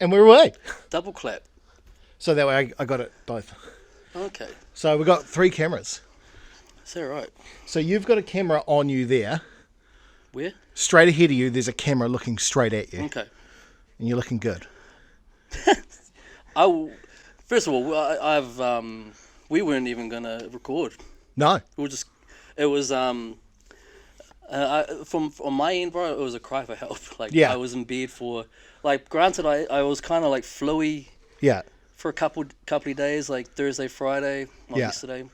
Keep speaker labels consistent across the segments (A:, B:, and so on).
A: And we're away.
B: Double clap.
A: So that way I got it both.
B: Okay.
A: So we've got 3 cameras.
B: Is that right?
A: So you've got a camera on you there.
B: Where?
A: Straight ahead of you, there's a camera looking straight at you.
B: Okay.
A: And you're looking good.
B: First of all, we weren't even gonna record.
A: No.
B: It was from on my end, bro. It was a cry for help. Like,
A: Yeah.
B: I was in bed for, like, granted, I was kind of like fluey
A: Yeah.
B: for a couple of days, like Thursday, Friday, not
A: Yeah.
B: yesterday.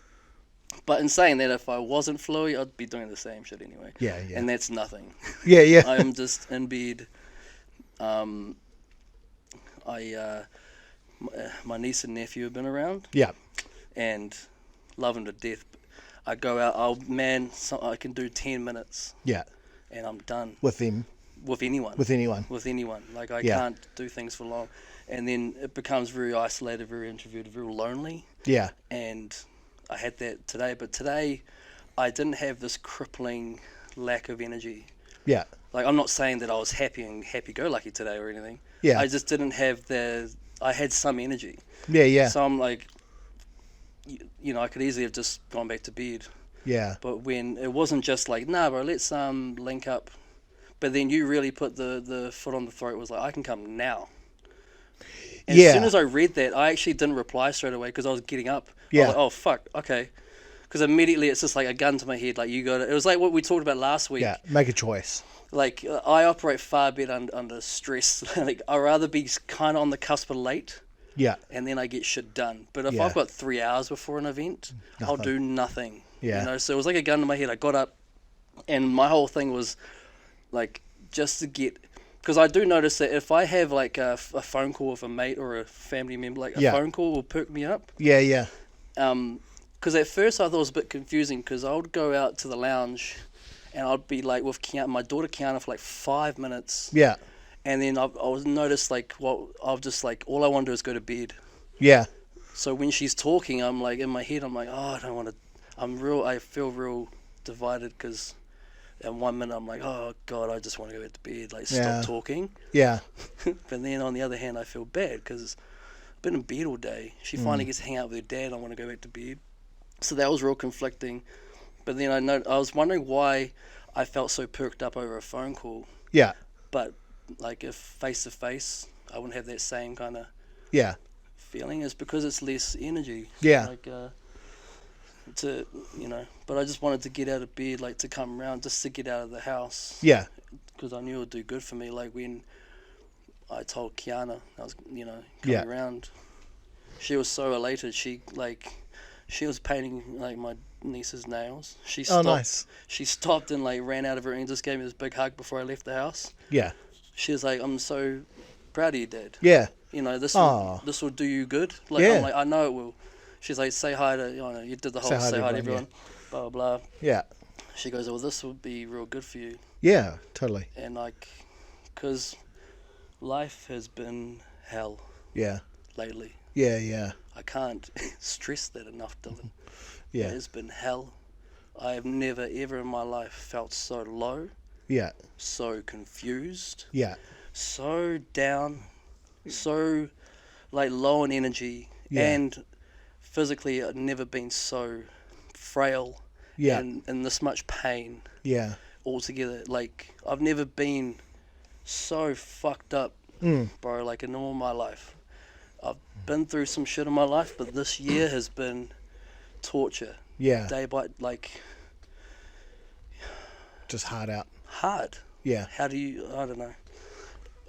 B: But in saying that, if I wasn't fluey, I'd be doing the same shit anyway.
A: Yeah, yeah.
B: And that's nothing.
A: Yeah, yeah.
B: I'm just in bed. My niece and nephew have been around,
A: Yeah.
B: and love them to death. I go out, I can do 10 minutes,
A: Yeah.
B: and I'm done.
A: With them.
B: With anyone.
A: With anyone.
B: With anyone. Like, I
A: Yeah.
B: can't do things for long. And then it becomes very isolated, very introverted, very lonely.
A: Yeah.
B: And I had that today. But today, I didn't have this crippling lack of energy.
A: Yeah.
B: Like, I'm not saying that I was happy and happy-go-lucky today or anything.
A: Yeah.
B: I just didn't have I had some energy.
A: Yeah, yeah.
B: So I'm like, I could easily have just gone back to bed.
A: Yeah.
B: But when it wasn't just like, nah, bro, let's link up. But then you really put the foot on the throat. It was like, I can come now. And
A: Yeah.
B: as soon as I read that, I actually didn't reply straight away because I was getting up.
A: Yeah.
B: I was like, oh, fuck, okay. Because immediately it's just like a gun to my head. Like, it was like what we talked about last week.
A: Yeah. Make a choice.
B: Like, I operate far better under stress. Like, I'd rather be kind of on the cusp of late.
A: Yeah.
B: And then I get shit done. But if
A: Yeah.
B: I've got 3 hours before an event, I'll
A: Nothing.
B: do nothing.
A: Yeah.
B: So it was like a gun to my head. I got up, and my whole thing was, like, just to get... Because I do notice that if I have, like, a phone call with a mate or a family member, like, a
A: Yeah.
B: phone call will perk me up.
A: Yeah, yeah.
B: Because at first I thought it was a bit confusing, because I would go out to the lounge, and I'd be, like, with my daughter Kiana for, like, 5 minutes.
A: Yeah.
B: And then I was noticed, like, I'll just, like, all I want to do is go to bed.
A: Yeah.
B: So when she's talking, I'm like, in my head, I'm like, oh, I don't want to, I feel real divided, because in 1 minute I'm like, oh God, I just want to go back to bed, like,
A: Yeah.
B: stop talking.
A: Yeah.
B: But then on the other hand, I feel bad, because I've been in bed all day. She finally gets to hang out with her dad, I want to go back to bed. So that was real conflicting. But then I was wondering why I felt so perked up over a phone call.
A: Yeah.
B: But, like, if face to face, I wouldn't have that same kind of
A: Yeah.
B: feeling. Is because it's less energy.
A: Yeah.
B: Like, but I just wanted to get out of bed, like, to come around, just to get out of the house.
A: Yeah.
B: Because I knew it would do good for me. Like, when I told Kiana I was, coming
A: Yeah.
B: around, she was so elated. She was painting, like, my niece's nails. She stopped,
A: nice.
B: She stopped and, like, ran out of her and just gave me this big hug before I left the house.
A: Yeah.
B: She was like, I'm so proud of you, Dad.
A: Yeah.
B: This
A: Aw.
B: this will do you good. Like,
A: Yeah.
B: I'm like, I know it will. She's like, say hi to, you did the whole say hi to everyone, blah, blah, blah.
A: Yeah.
B: She goes, well, this will be real good for you.
A: Yeah, totally.
B: And, like, because life has been hell
A: Yeah.
B: lately.
A: Yeah, yeah.
B: I can't stress that enough, Dylan.
A: Yeah.
B: It's been hell. I have never, ever in my life felt so low,
A: Yeah.
B: so confused,
A: Yeah.
B: so down, so, like, low in energy,
A: Yeah.
B: and physically I've never been so frail,
A: Yeah.
B: and in this much pain
A: Yeah.
B: altogether. Like, I've never been so fucked up, bro, like, in all my life. I've been through some shit in my life, but this year has been torture.
A: Yeah.
B: Day by, like,
A: Just hard out.
B: hard.
A: Yeah.
B: How do you, I don't know.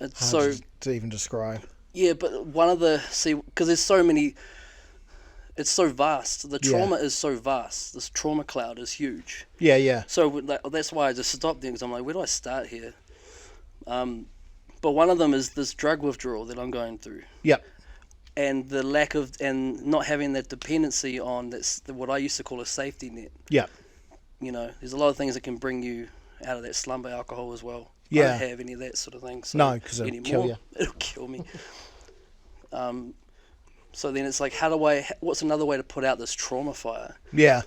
B: It's
A: Hard
B: so,
A: to even describe.
B: yeah, but because there's so many, it's so vast. The trauma is so vast. This trauma cloud is huge.
A: Yeah, yeah.
B: So that's why I just stopped there, because I'm like, where do I start here? But one of them is this drug withdrawal that I'm going through.
A: Yep.
B: And the lack of, and not having that dependency on what I used to call a safety net.
A: Yep.
B: There's a lot of things that can bring you out of that slumber. Alcohol as well.
A: Yeah.
B: I don't have any of that sort of thing. So
A: No, 'cause it'll kill you.
B: It'll kill me. So then it's like, what's another way to put out this trauma fire?
A: Yeah.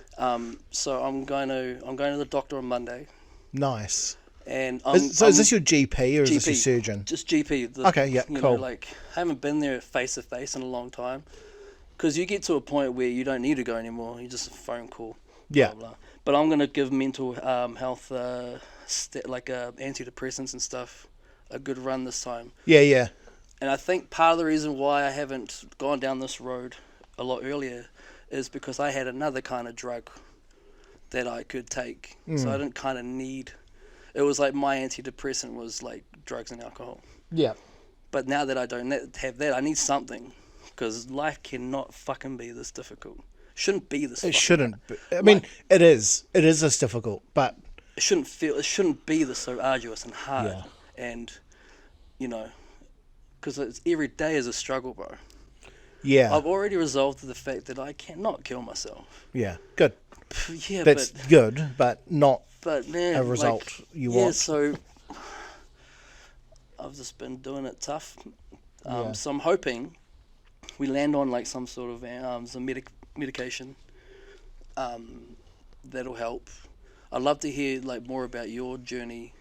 B: So I'm going to the doctor on Monday.
A: Nice.
B: And
A: Is this your GP or is this your surgeon?
B: Just GP.
A: Okay, yeah, cool.
B: Like, I haven't been there face to face in a long time, because you get to a point where you don't need to go anymore. You just a phone call.
A: Yeah.
B: Blah, blah. But I'm gonna give mental health antidepressants and stuff a good run this time.
A: Yeah.
B: And I think part of the reason why I haven't gone down this road a lot earlier is because I had another kind of drug that I could take, so I didn't kind of need. It was like my antidepressant was like drugs and alcohol.
A: Yeah.
B: But now that I don't have that, I need something, because life cannot fucking be this difficult. Shouldn't be this.
A: It shouldn't. I mean, it is. It is this difficult, but
B: it shouldn't be this so arduous and hard.
A: Yeah.
B: And because every day is a struggle, bro.
A: Yeah.
B: I've already resolved the fact that I cannot kill myself.
A: Yeah. Good.
B: Yeah,
A: that's good, but not.
B: But man,
A: a result you
B: want.
A: want.
B: So I've just been doing it tough. So I'm hoping we land on like some sort of some medication that'll help. I'd love to hear like more about your journey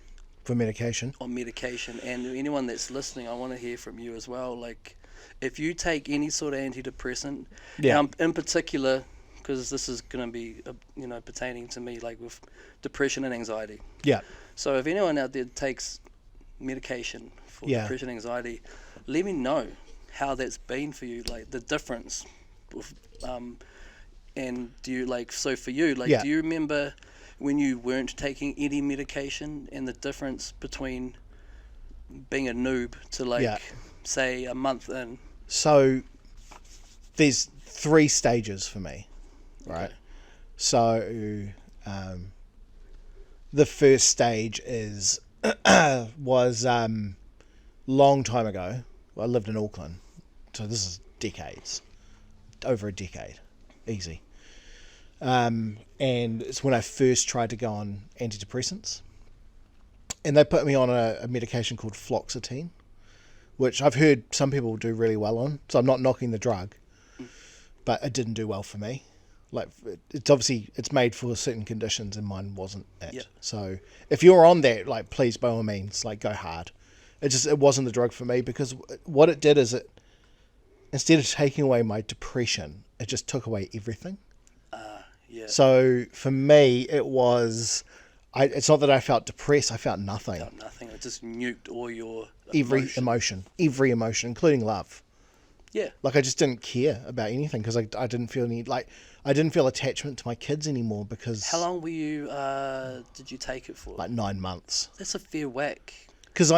A: for medication.
B: On medication, and anyone that's listening, I want to hear from you as well. Like, if you take any sort of antidepressant, in particular, because this is going to be pertaining to me, like with depression and anxiety.
A: Yeah.
B: So if anyone out there takes medication for depression and anxiety, let me know how that's been for you, like the difference. And do you so for you, do you remember when you weren't taking any medication and the difference between being a noob to say a month in?
A: So there's 3 stages for me, right? Okay. So the first stage was long time ago. I lived in Auckland, so this is decades, over a decade, easy. And it's when I first tried to go on antidepressants, and they put me on a medication called fluoxetine, which I've heard some people do really well on. So I'm not knocking the drug, but it didn't do well for me. Like, it's made for certain conditions, and mine wasn't it.
B: Yeah.
A: So if you're on that, please, by all means, go hard. It wasn't the drug for me, because what it did is instead of taking away my depression, it just took away everything.
B: Yeah.
A: So for me, it was. It's not that I felt depressed. I felt nothing.
B: Felt nothing. It just nuked all your
A: every emotion, including love.
B: Yeah.
A: I just didn't care about anything, because I didn't feel any I didn't feel attachment to my kids anymore, because.
B: How long were you? Did you take it for?
A: 9 months.
B: That's a fair whack.
A: Because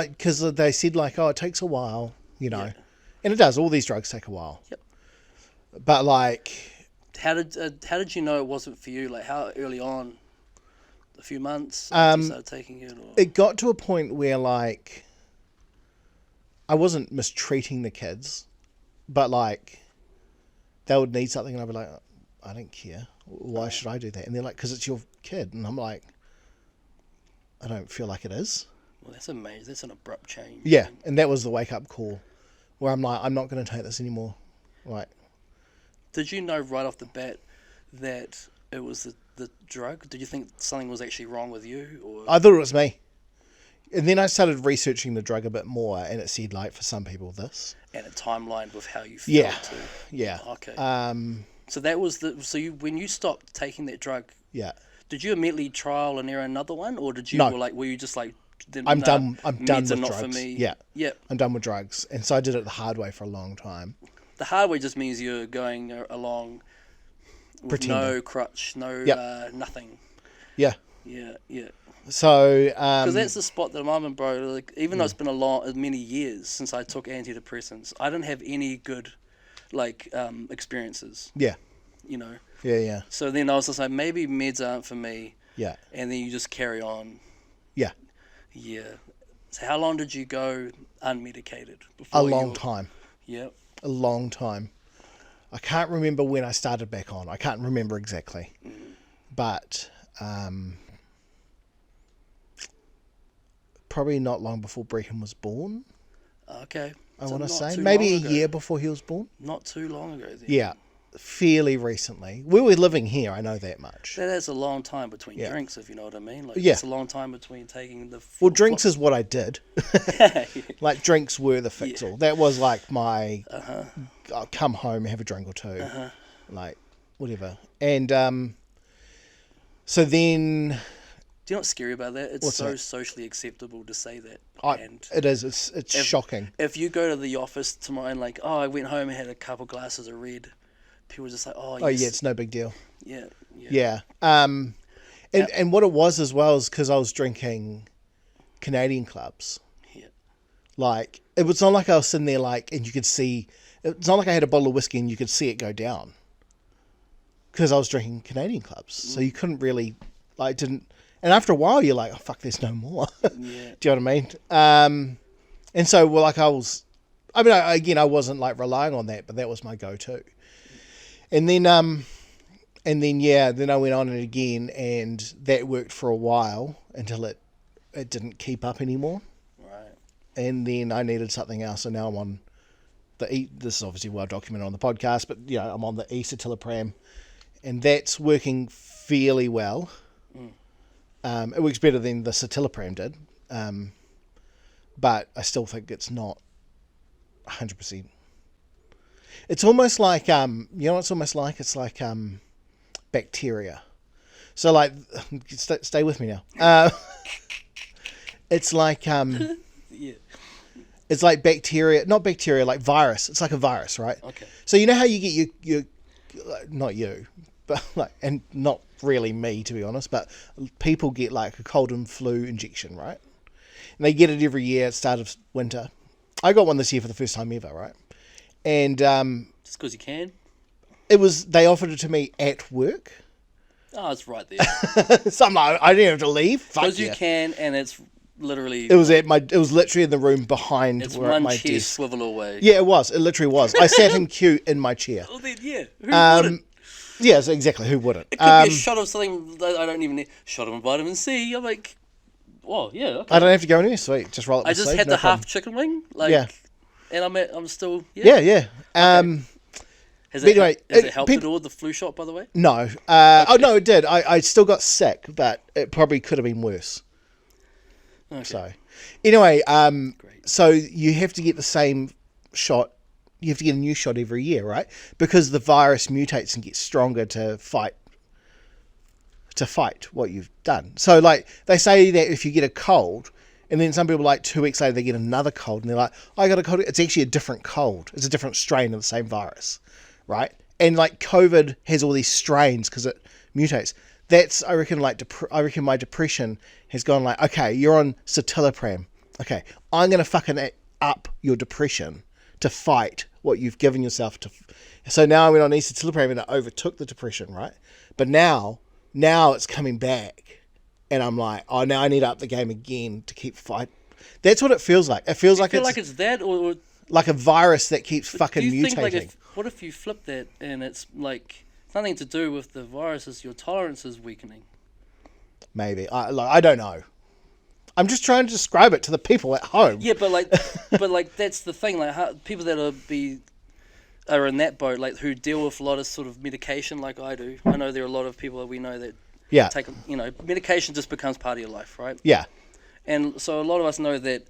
A: they said it takes a while, and it does. All these drugs take a while.
B: Yep.
A: But
B: how did you know it wasn't for you? Like, how early on? A few months after you started taking it? Or?
A: It got to a point where I wasn't mistreating the kids, but they would need something, and I'd be like, I don't care. Why should I do that? And they're like, because it's your kid. And I'm like, I don't feel like it is.
B: Well, that's amazing. That's an abrupt change.
A: Yeah, and that was the wake-up call, where I'm like, I'm not going to take this anymore. Right.
B: Did you know right off the bat that it was the drug? Did you think something was actually wrong with you? Or?
A: I thought it was me. And then I started researching the drug a bit more, and it said, for some people, this.
B: And a timeline with how you felt too.
A: Yeah.
B: Okay. So that was when you stopped taking that drug.
A: Yeah.
B: Did you immediately trial and error another one, or did you?
A: No.
B: Were you just like?
A: I'm done. I'm done with
B: not
A: drugs.
B: For me.
A: Yeah.
B: Yep.
A: I'm done with drugs, and so I did it the hard way for a long time.
B: The hard way just means you're going along with
A: pretending.
B: No crutch, no nothing.
A: Yeah.
B: Yeah.
A: So,
B: because that's the spot that I'm in, bro. Even though it's been many years since I took antidepressants, I didn't have any good, experiences.
A: Yeah. Yeah.
B: So then I was just like, maybe meds aren't for me.
A: Yeah.
B: And then you just carry on.
A: Yeah.
B: Yeah. So how long did you go unmedicated?
A: A long time.
B: Yeah.
A: A long time. I can't remember when I started back on. I can't remember exactly. But probably not long before Brecon was born.
B: Okay.
A: I want to say. Maybe a year before he was born.
B: Not too long ago then.
A: Yeah. fairly recently. We were living here, I know that much.
B: That is a long time between
A: Yeah.
B: drinks, if you know what I mean. Like,
A: Yeah.
B: it's a long time between taking the.
A: Well, drinks is what I did.
B: Yeah.
A: Like, drinks were the fix-all. That was like my,
B: Uh-huh.
A: I'll come home, have a drink or two.
B: Uh-huh.
A: Like, whatever. And so then...
B: Do you know what's scary about that? It's
A: What's
B: so
A: that?
B: socially acceptable to say that. And
A: it is. It's shocking.
B: if you go to the office tomorrow and like, oh, I went home and had a couple glasses of red, people are just like, oh, yes.
A: Oh, yeah, it's no big deal.
B: Yeah.
A: Yeah. And what it was as well is because I was drinking Canadian clubs.
B: Yeah.
A: Like, it was not like I was sitting there, like, and you could see... It's not like I had a bottle of whiskey and you could see it go down. Because I was drinking Canadian clubs. So you couldn't really... Like, didn't... And after a while, you're like, oh, fuck, there's no more.
B: Yeah.
A: Do you know what I mean? And so, well, like, I was... I mean, I wasn't, like, relying on that, but that was my go-to. And then, then I went on it again, and that worked for a while until it didn't keep up anymore.
B: Right.
A: And then I needed something else, and now I'm on this is obviously well documented on the podcast, but, you know, I'm on the escitalopram, and that's working fairly well. It works better than the citalopram did, but I still think it's not 100%. It's almost like, you know what it's almost like? It's like bacteria. So, like, stay with me now. It's like...
B: Yeah.
A: It's like bacteria, not bacteria, like virus. It's like a virus, right?
B: Okay.
A: So you know how you get your not you, but like, and not really me, to be honest, but people get like a cold and flu injection, right? And they get it every year at the start of winter. I got one this year for the first time ever, right? And
B: Just because you can?
A: they offered it to me at work.
B: Oh, it's right there.
A: So I'm like, I didn't have to leave. Fuck
B: Because
A: yeah.
B: you can, and it's literally...
A: It was literally in the room behind
B: It's
A: where
B: one
A: my
B: chair
A: desk.
B: swivel away.
A: Yeah, it was. It literally was. I sat in queue in my chair.
B: Well, then, yeah. Who wouldn't?
A: Yeah, so exactly. Who wouldn't?
B: It could be a shot of something that I don't even need. Shot of vitamin C. I'm like, well, yeah, okay.
A: I don't have to go anywhere. Sweet, just roll up.
B: I just had the half chicken wing, like,
A: Yeah.
B: and I'm still,
A: Yeah, yeah.
B: Has
A: but anyway,
B: it helped
A: people-
B: at all, the flu shot, by the way?
A: No. Oh no, it did. I still got sick, but it probably could have been worse.
B: Okay.
A: So, anyway,
B: Great.
A: so you have to get the same shot. You have to get a new shot every year, right? Because the virus mutates and gets stronger to fight what you've done. So, like, they say that if you get a cold, and then some people, like, 2 weeks later, they get another cold, and they're like, I got a cold. It's actually a different cold. It's a different strain of the same virus, right? And, like, COVID has all these strains because it mutates. That's, I reckon, like, I reckon my depression has gone like, okay, you're on citalopram. Okay, I'm going to fucking up your depression to fight what you've given yourself to. So now I went on escitalopram and it overtook the depression, right? But now it's coming back, and I'm like, oh, now I need to up the game again to keep fight. That's what it feels like. It feels like
B: it's that, or
A: like a virus that keeps fucking
B: do you
A: mutating.
B: think, like, what if you flip that and it's like nothing to do with the virus, is your tolerance is weakening?
A: Maybe I don't know. I'm just trying to describe it to the people at home.
B: Yeah, but like that's the thing. Like, how, people that are in that boat, like, who deal with a lot of sort of medication, like I do. I know there are a lot of people that we know that
A: Yeah.
B: take, medication just becomes part of your life, right?
A: Yeah.
B: And so a lot of us know that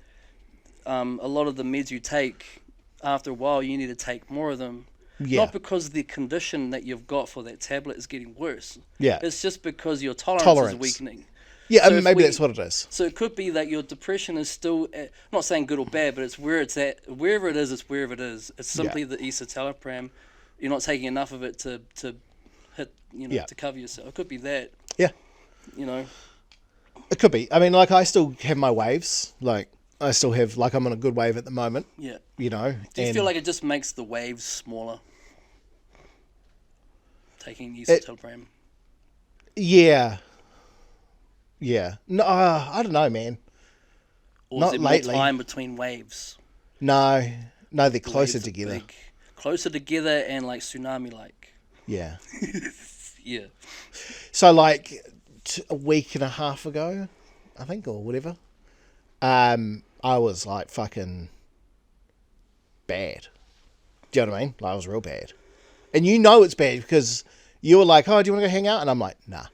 B: a lot of the meds you take, after a while, you need to take more of them.
A: Yeah.
B: Not because the condition that you've got for that tablet is getting worse.
A: Yeah.
B: It's just because your tolerance is weakening.
A: Yeah,
B: So if
A: maybe
B: we-
A: that's what it is.
B: So it could be that your depression is still, I'm not saying good or bad, but it's where it's at. Wherever it is, it's wherever it is. It's simply the escitalopram. You're not taking enough of it to hit, to cover yourself. It could be that,
A: Yeah.
B: It
A: could be. I mean, like, I still have my waves. Like, I still have, like, I'm on a good wave at the moment.
B: Yeah.
A: Do
B: Do you feel like it just makes the waves smaller? Taking escitalopram.
A: Yeah. Yeah. No, I don't know, man.
B: Or
A: Not
B: is there
A: lately.
B: more time between waves?
A: No, they're
B: The
A: closer
B: waves are
A: together.
B: big. Closer together and like tsunami-like.
A: Yeah.
B: Yeah.
A: So, like, a week and a half ago, I think, or whatever, I was, like, fucking bad. Do you know what I mean? Like, I was real bad. And you know it's bad because you were like, oh, do you want to go hang out? And I'm like, nah.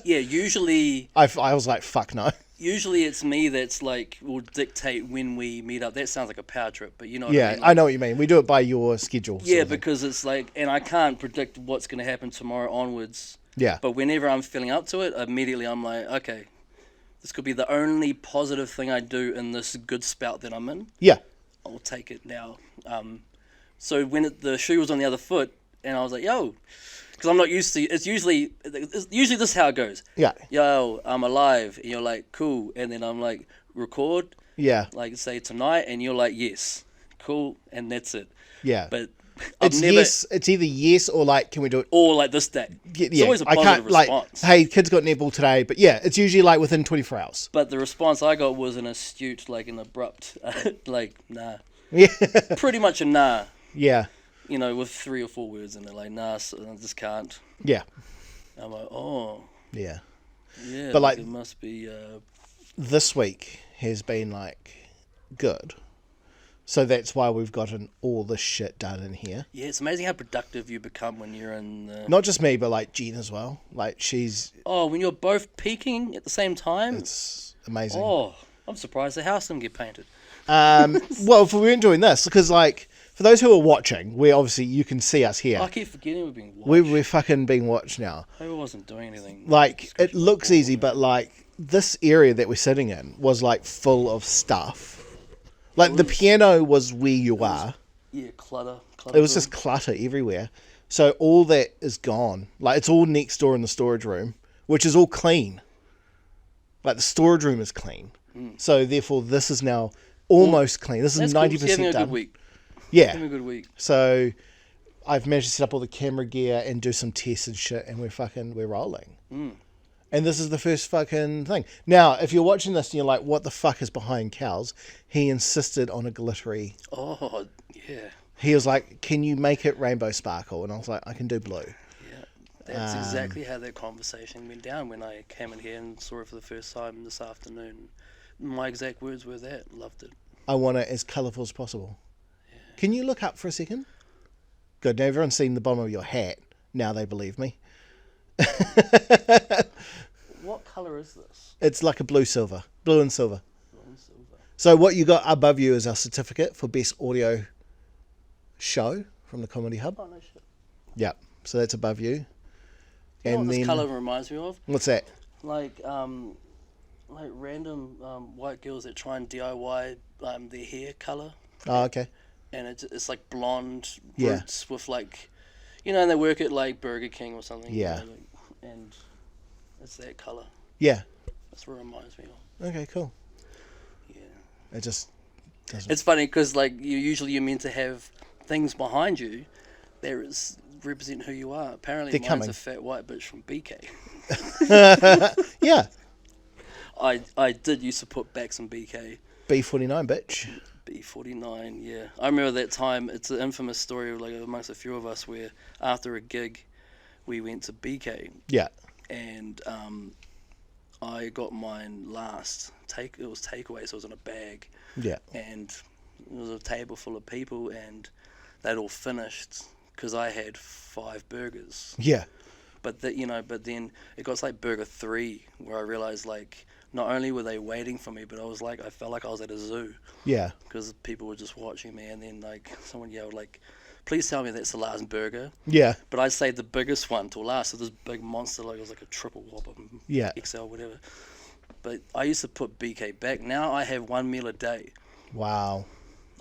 B: Yeah, usually
A: I was like, fuck no.
B: usually it's me that's like will dictate when we meet up. That sounds like a power trip, but you know what I
A: Yeah,
B: mean?
A: I know what you mean. We do it by your schedule. sort
B: Yeah,
A: of thing.
B: because it's like, and I can't predict what's going to happen tomorrow onwards.
A: Yeah.
B: But whenever I'm feeling up to it, immediately I'm like, okay, this could be the only positive thing I do in this good spout that I'm in.
A: Yeah.
B: I'll take it now. So when the shoe was on the other foot, and I was like, yo, because I'm not used to. It's usually this is how it goes.
A: Yeah.
B: Yo, I'm alive, and you're like, cool, and then I'm like, record,
A: Yeah.
B: like say tonight, and you're like, yes, cool, and that's it.
A: Yeah.
B: But I've
A: It's
B: never,
A: yes. It's either yes or like, can we do it?
B: or like this day.
A: Yeah.
B: It's always a
A: I
B: positive
A: can't like,
B: response.
A: hey, kids got netball today, but yeah, it's usually like within 24 hours.
B: But the response I got was an astute, like an abrupt, like nah,
A: Yeah.
B: pretty much a nah.
A: Yeah.
B: You know, with 3 or 4 words in it, like nah, so I just can't.
A: Yeah.
B: I'm like, oh,
A: Yeah.
B: yeah,
A: But, like,
B: it must be.
A: This week has been like good. So that's why we've gotten all this shit done in here.
B: Yeah, it's amazing how productive you become when you're in the...
A: Not just me, but like Jen as well. Like she's,
B: Oh, when you're both peaking at the same time?
A: it's amazing.
B: Oh, I'm surprised the house didn't get painted.
A: Well, if we weren't doing this, because like for those who are watching, we obviously you can see us here.
B: I keep forgetting we're being watched.
A: We're fucking being watched now.
B: I wasn't doing anything.
A: Like it looks easy, but like this area that we're sitting in was like full of stuff. Like the piano was where you are.
B: Yeah, clutter.
A: It was just clutter everywhere. So all that is gone. Like it's all next door in the storage room, which is all clean. Like the storage room is clean. So therefore this is now almost clean. This is 90%
B: having a
A: done.
B: good week.
A: Yeah.
B: Having a good week.
A: So I've managed to set up all the camera gear and do some tests and shit, and we're rolling. And this is the first fucking thing. Now, if you're watching this and you're like, what the fuck is behind Cal's? He insisted on a glittery.
B: Oh, yeah.
A: He was like, can you make it rainbow sparkle? And I was like, I can do blue.
B: Yeah. That's exactly how that conversation went down when I came in here and saw it for the first time this afternoon. My exact words were that. Loved it.
A: I want it as colourful as possible. Yeah. Can you look up for a second? Good. Now everyone's seen the bottom of your hat. Now they believe me.
B: What colour is this?
A: It's like a blue and silver.
B: Blue and silver.
A: So what you got above you is our certificate for best audio show from the Comedy Hub.
B: Oh, no shit.
A: Yeah. So that's above you.
B: You know
A: And
B: what
A: then
B: this colour reminds me of?
A: what's that?
B: Like random white girls that try and DIY their hair colour.
A: Oh, okay.
B: And it's like blonde
A: Yeah.
B: roots with like, you know, and they work at like Burger King or something.
A: Yeah.
B: You know, like, and it's that colour.
A: Yeah.
B: That's what it reminds me of.
A: Okay, cool.
B: Yeah.
A: It just doesn't.
B: It's funny because like you're meant to have things behind you that represent who you are. Apparently,
A: They're
B: mine's
A: coming.
B: a fat white bitch from BK.
A: Yeah.
B: I did used to put back some BK.
A: B49, bitch.
B: B49, yeah. I remember that time. It's an infamous story, like amongst a few of us, where after a gig, we went to BK,
A: Yeah.
B: and I got mine last. It was takeaway, so it was in a bag,
A: Yeah.
B: and it was a table full of people, and they'd all finished because I had 5 burgers.
A: Yeah.
B: But then it got to like burger 3, where I realized like not only were they waiting for me, but I felt like I was at a zoo.
A: Yeah.
B: Because people were just watching me, and then like someone yelled like, "Please tell me that's the last burger."
A: Yeah.
B: But I saved the biggest one till last. So this big monster, like it was like a triple Whopper,
A: Yeah.
B: XL, whatever. But I used to put BK back. Now I have 1 meal a day.
A: Wow.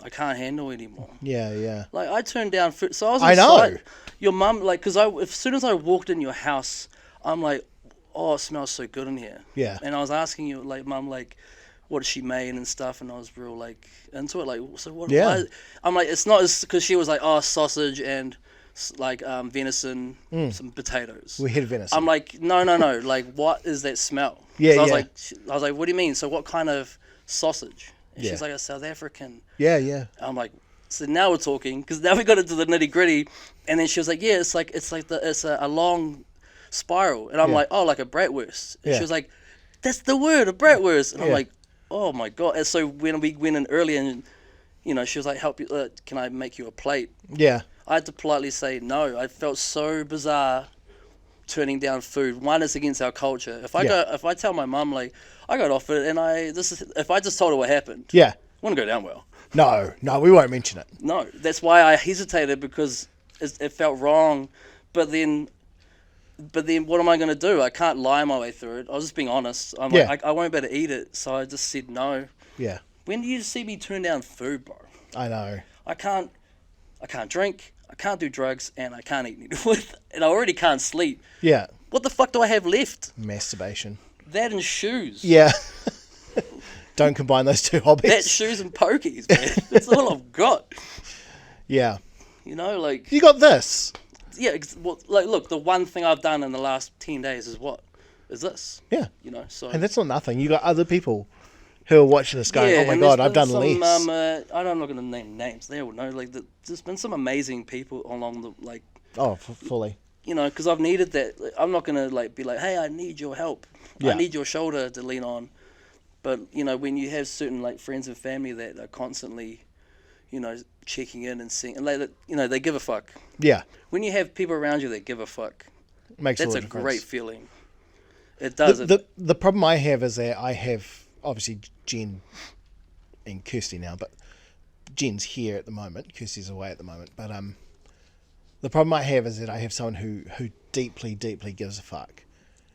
B: I can't handle anymore.
A: Yeah, yeah.
B: Like I turned down food. So I was
A: I know.
B: inside. Your mum, like, because as soon as I walked in your house, I'm like, oh, it smells so good in here.
A: Yeah.
B: And I was asking you, like, Mum, like, what she made and stuff, and I was real like into it. Like, so what?
A: Yeah.
B: Why? I'm like, it's not as because she was like, oh, sausage and like venison, some potatoes.
A: We had venison.
B: I'm like, no. Like, what is that smell?
A: Yeah,
B: so I was
A: yeah.
B: like, what do you mean? So what kind of sausage? And
A: Yeah.
B: she's like a South African.
A: Yeah, yeah.
B: I'm like, so now we're talking because now we got into the nitty gritty, and then she was like, yeah, it's a long spiral, and I'm
A: Yeah.
B: like, oh, like a bratwurst, and
A: Yeah.
B: she was like, that's the word, a bratwurst, and I'm
A: Yeah.
B: like, oh my god. And so when we went in earlier, and you know, she was like, "Help you? Can I make you a plate?"
A: Yeah.
B: I had to politely say no. I felt so bizarre turning down food. One, it's against our culture. If I tell my mum like I got offered and if I just told her what happened,
A: Yeah.
B: it wouldn't go down well.
A: No, we won't mention it.
B: No, that's why I hesitated because it felt wrong. But then, what am I going to do? I can't lie my way through it. I was just being honest. I'm
A: Yeah.
B: like, I won't be able to eat it, so I just said no.
A: Yeah.
B: When do you see me turn down food, bro?
A: I know.
B: I can't drink, I can't do drugs, and I can't eat with, and I already can't sleep.
A: Yeah.
B: What the fuck do I have left?
A: Masturbation.
B: That and shoes.
A: Yeah. Don't combine those two hobbies.
B: That, shoes and pokies, man. That's all I've got.
A: Yeah.
B: You know, like...
A: You got this.
B: Yeah, well, like, look, the one thing I've done in the last 10 days is what? Is this.
A: Yeah.
B: You know, so...
A: And that's not nothing. You got other people who are watching this going, oh my
B: and
A: God,
B: there's
A: I've done
B: been some,
A: less.
B: I'm not going to name names. They all know. Like, there's been some amazing people along the, like...
A: Oh, fully.
B: You know, because I've needed that. I'm not going to, like, be like, hey, I need your help.
A: Yeah.
B: I need your shoulder to lean on. But, you know, when you have certain, like, friends and family that are constantly, you know, checking in and seeing... And, like, you know, they give a fuck.
A: Yeah.
B: When you have people around you that give a fuck,
A: Makes
B: that's
A: all
B: a
A: the difference.
B: great feeling. It does.
A: The problem I have is that I have, obviously, Jen and Kirsty now, but Jen's here at the moment. Kirsty's away at the moment. But the problem I have is that I have someone who deeply, deeply gives a fuck.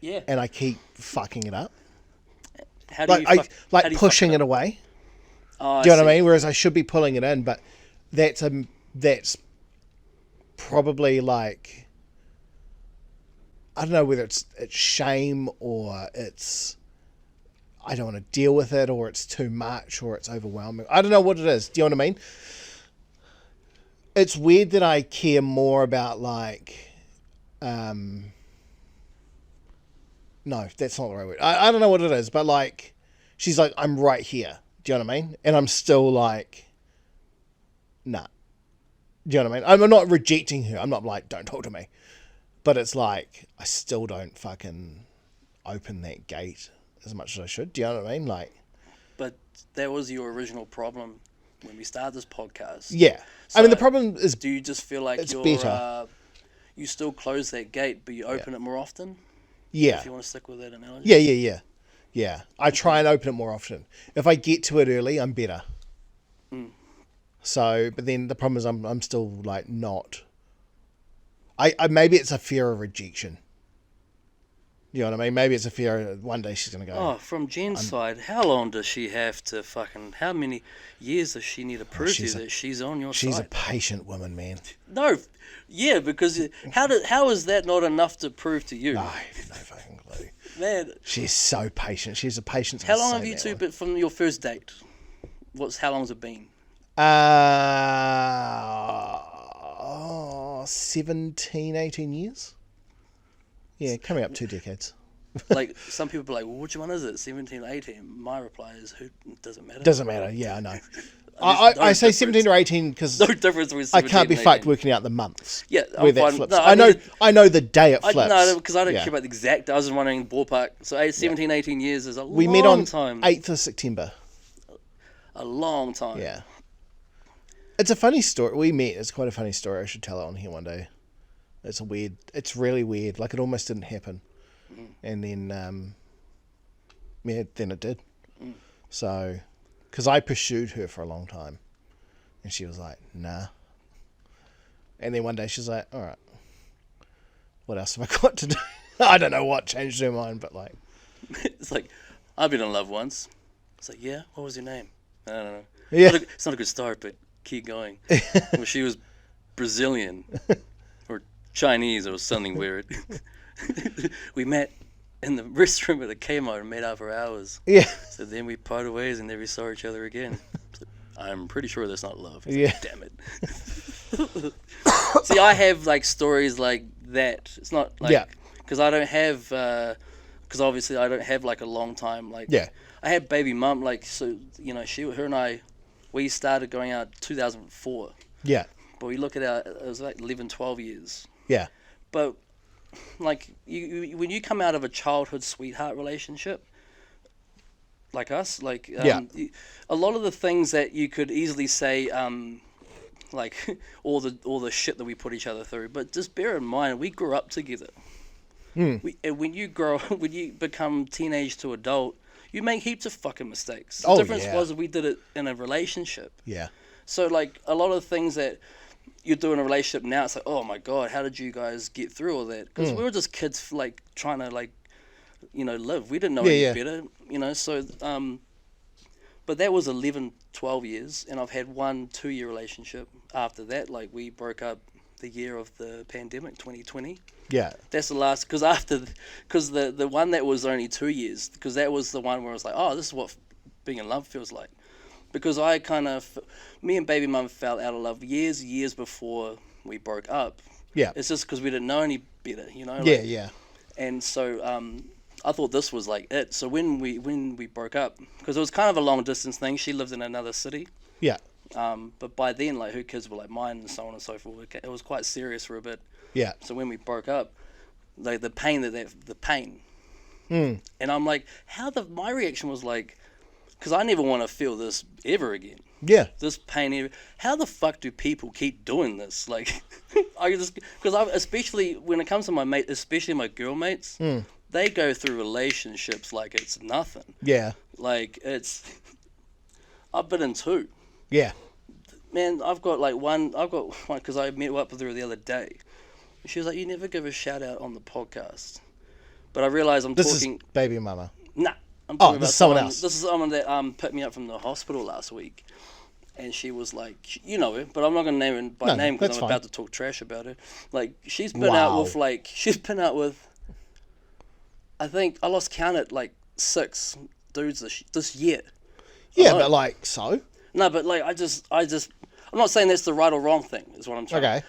B: Yeah.
A: And I keep fucking it up.
B: How do you
A: Like
B: how do you
A: pushing
B: fuck
A: it away.
B: Oh,
A: Do you know what I
B: see.
A: mean? Whereas I should be pulling it in, but that's probably like, I don't know whether it's shame or it's I don't want to deal with it or it's too much or it's overwhelming. I don't know what it is. Do you know what I mean? It's weird that I care more about like no, that's not the right word. I don't know what it is, but like she's like, I'm right here. Do you know what I mean? And I'm still like, nah. Do you know what I mean? I'm not rejecting her. I'm not like, don't talk to me. But it's like, I still don't fucking open that gate as much as I should. Do you know what I mean? Like,
B: But that was your original problem when we started this podcast.
A: yeah.
B: So
A: I mean, the problem is,
B: do you just feel like
A: it's better.
B: You still close that gate, but you open it more often?
A: yeah.
B: If you want to stick with that analogy.
A: Yeah. I try and open it more often. If I get to it early, I'm better. So, but then the problem is I'm still like not. I maybe it's a fear of rejection. You know what I mean? Maybe it's a fear of one day she's gonna go.
B: Oh, from Jen's side, how long does she have to how many years does she need to prove to you that she's on your
A: She's
B: side?
A: a patient woman, man.
B: No, yeah, because how is that not enough to prove to you?
A: No, I have no fucking clue.
B: Man,
A: She's so patient. She's a patient.
B: how long have you two been from your first date? How long's it been?
A: 17, 18 years. Yeah, coming up 2 decades.
B: Like, some people are like, well, which one is it? 17 or 18? My reply is, who doesn't matter.
A: Doesn't matter. Yeah, I know.
B: There's no
A: I say
B: difference.
A: 17 or 18 because
B: No difference with
A: I
B: 17
A: can't be
B: and
A: fucked
B: 18.
A: working out the months.
B: Yeah,
A: where
B: I'm
A: that
B: fine.
A: flips.
B: No,
A: I know the day it flips.
B: No, because I don't
A: Yeah.
B: care about the exact. I was just wondering ballpark. So 17, 18 years is a
A: We
B: long
A: met on
B: time.
A: 8th of September.
B: A long time.
A: Yeah. It's a funny story. We met. It's quite a funny story. I should tell it on here one day. It's really weird. Like, it almost didn't happen. And then, yeah, then it did. So, because I pursued her for a long time. And she was like, nah. And then one day she's like, all right, what else have I got to do? I don't know what changed her mind, but like.
B: It's like, I've been in love once. It's like, yeah, what was your name? I don't know.
A: Yeah.
B: It's not a good start, but keep going. Well, she was Brazilian or Chinese or something weird. We met in the restroom at the Kmart and made out for hours.
A: Yeah.
B: So then we parted ways and never saw each other again. I'm pretty sure that's not love. It's
A: Yeah.
B: like, damn it. See, I have like stories like that. It's not like,
A: Yeah.
B: because I don't have, because obviously I don't have like a long time. Like,
A: Yeah.
B: I had baby mum, like, so, you know, her and I, we started going out 2004.
A: Yeah.
B: But we look at it was like 11, 12 years.
A: Yeah.
B: But, like, you when you come out of a childhood sweetheart relationship, like us. Like
A: Yeah.
B: a lot of the things that you could easily say, like all the shit that we put each other through. But just bear in mind, we grew up together. And when you grow, when you become teenage to adult, you make heaps of fucking mistakes. The difference was we did it in a relationship.
A: Yeah.
B: So like a lot of things that you do in a relationship now, it's like, oh my god, how did you guys get through all that? Because we were just kids, like trying to like, live. We didn't know any better, So, but that was 11, 12 years, and I've had 1-2 year relationship after that. Like we broke up the year of the pandemic, 2020.
A: Yeah.
B: That's the last, because the one that was only 2 years, because that was the one where I was like, oh, this is what being in love feels like. Because me and baby mum fell out of love years before we broke up.
A: Yeah.
B: It's just because we didn't know any better,
A: Yeah.
B: And so I thought this was like it. So when we broke up, because it was kind of a long distance thing, she lived in another city.
A: Yeah.
B: But by then, like her kids were like mine and so on and so forth. It was quite serious for a bit.
A: Yeah.
B: So when we broke up, like the pain. And I'm like, my reaction was like, because I never want to feel this ever again.
A: Yeah.
B: This pain. How the fuck do people keep doing this? Like, especially when it comes to my mate, especially my girl mates, they go through relationships like it's nothing.
A: Yeah.
B: Like I've been in 2.
A: Yeah.
B: Man, I've got one because I met up with her the other day. She was like, "You never give a shout out on the podcast," but I realize
A: This
B: talking.
A: is baby mama.
B: Nah, I'm talking about
A: this is someone else.
B: This is someone that picked me up from the hospital last week, and she was like, you know her, but I'm not gonna name her by name because I'm about to talk trash about her. Like she's been out with I think I lost count at like 6 dudes this year.
A: Yeah, but like so.
B: No, but like I just I'm not saying that's the right or wrong thing. Is what I'm trying.
A: Okay.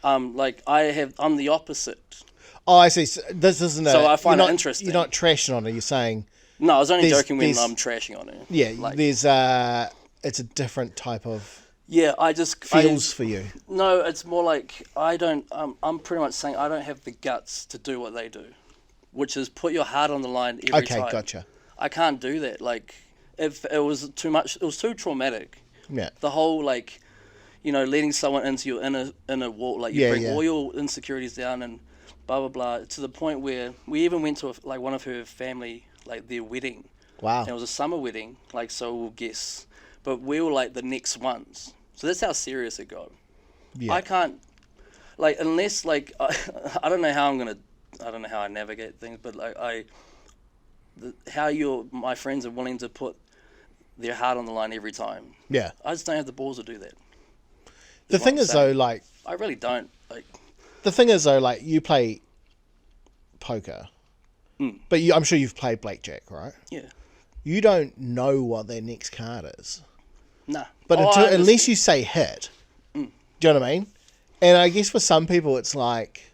B: Like I'm the opposite.
A: Oh, I see. So this isn't
B: So I find it interesting.
A: You're not trashing on it. You're saying.
B: No, I was only joking when I'm trashing on it.
A: Yeah, there's it's a different type of.
B: Yeah,
A: feels for you.
B: No, it's more like I don't. I'm pretty much saying I don't have the guts to do what they do, which is put your heart on the line every time.
A: Okay, gotcha.
B: I can't do that. Like, if it was too much, it was too traumatic.
A: Yeah.
B: The whole like, letting someone into your inner wall, like you bring all your insecurities down and blah blah blah, to the point where we even went to one of her family, like their wedding.
A: Wow.
B: And it was a summer wedding, like so we'll guess, but we were like the next ones. So that's how serious it got. Yeah. I can't, like, unless like I don't know how I navigate things, but like how my friends are willing to put their heart on the line every time.
A: Yeah.
B: I just don't have the balls to do that.
A: The thing is though, like,
B: I really don't. Like,
A: the thing is though, like, you play poker, but I'm sure you've played blackjack, right?
B: Yeah.
A: You don't know what their next card is.
B: Nah.
A: But unless you say hit, do you know what I mean? And I guess for some people it's like,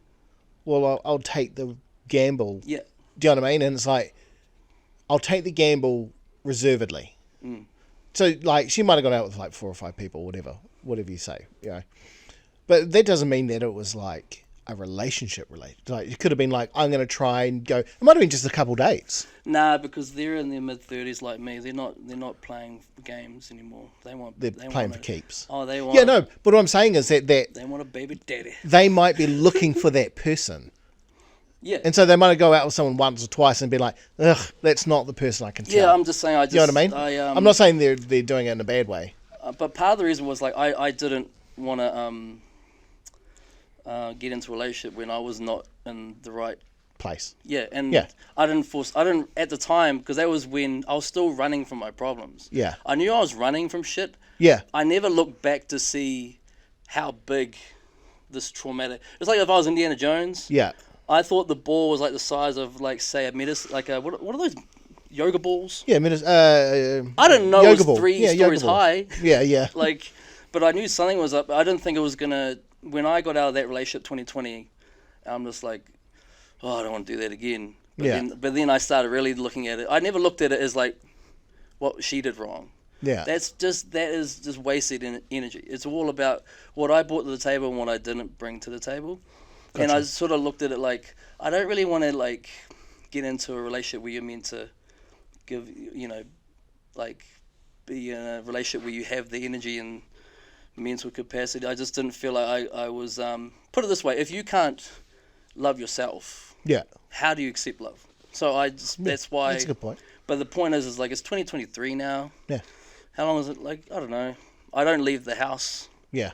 A: well, I'll take the gamble.
B: Yeah.
A: Do you know what I mean? And it's like, I'll take the gamble reservedly. So, like, she might have gone out with like 4 or 5 people, whatever you say, But that doesn't mean that it was like a relationship related. Like, it could have been like, I'm going to try and go. It might have been just a couple dates.
B: Nah, because they're in their mid-30s like me. They're not playing games anymore. They're
A: playing for keeps.
B: Oh, they want.
A: Yeah, no. But what I'm saying is that
B: they want a baby daddy.
A: They might be looking for that person.
B: Yeah.
A: And so they might go out with someone once or twice and be like, ugh, that's not the person I can tell.
B: Yeah, I'm just saying.
A: You know what I mean? I'm not saying they're doing it in a bad way.
B: But part of the reason was like I didn't want to get into a relationship when I was not in the right
A: place.
B: Yeah, and I didn't at the time, because that was when I was still running from my problems.
A: Yeah.
B: I knew I was running from shit.
A: Yeah.
B: I never looked back to see how big this traumatic. It's like if I was Indiana Jones.
A: Yeah.
B: I thought the ball was like the size of, like, say, what are those yoga balls?
A: Yeah,
B: I didn't know it was 3 stories high.
A: Yeah, yeah.
B: Like, but I knew something was up. I didn't think it was gonna. When I got out of that relationship, 2020, I'm just like, oh, I don't want to do that again. But then I started really looking at it. I never looked at it as like what she did wrong.
A: Yeah.
B: That is just wasted energy. It's all about what I brought to the table and what I didn't bring to the table. Gotcha. And I sort of looked at it like, I don't really want to like get into a relationship where you're meant to give, like be in a relationship where you have the energy and mental capacity. I just didn't feel like I was put it this way, if you can't love yourself,
A: Yeah.
B: how do you accept love? So I just that's why
A: That's a good point.
B: But the point is like it's 2023 now.
A: Yeah.
B: How long is it? Like, I don't know. I don't leave the house.
A: Yeah.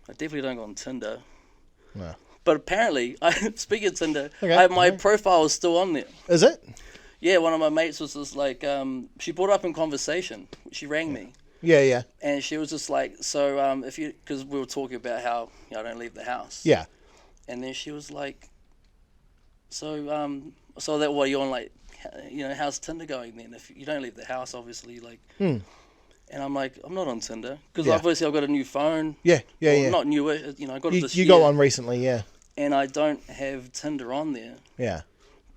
B: I definitely don't go on Tinder.
A: No.
B: But apparently, speaking of Tinder,
A: Okay.
B: my profile is still on there.
A: Is it?
B: Yeah, one of my mates was just like, she brought up in conversation. She rang me.
A: Yeah, yeah.
B: And she was just like, so if you, because we were talking about how I don't leave the house.
A: Yeah.
B: And then she was like, so that what you're on, like, how's Tinder going then? If you don't leave the house, obviously, like. And I'm like, I'm not on Tinder because obviously I've got a new phone.
A: Yeah, yeah, yeah.
B: Not new, I got it this
A: You
B: year.
A: got one recently, yeah.
B: And I don't have Tinder on there.
A: Yeah.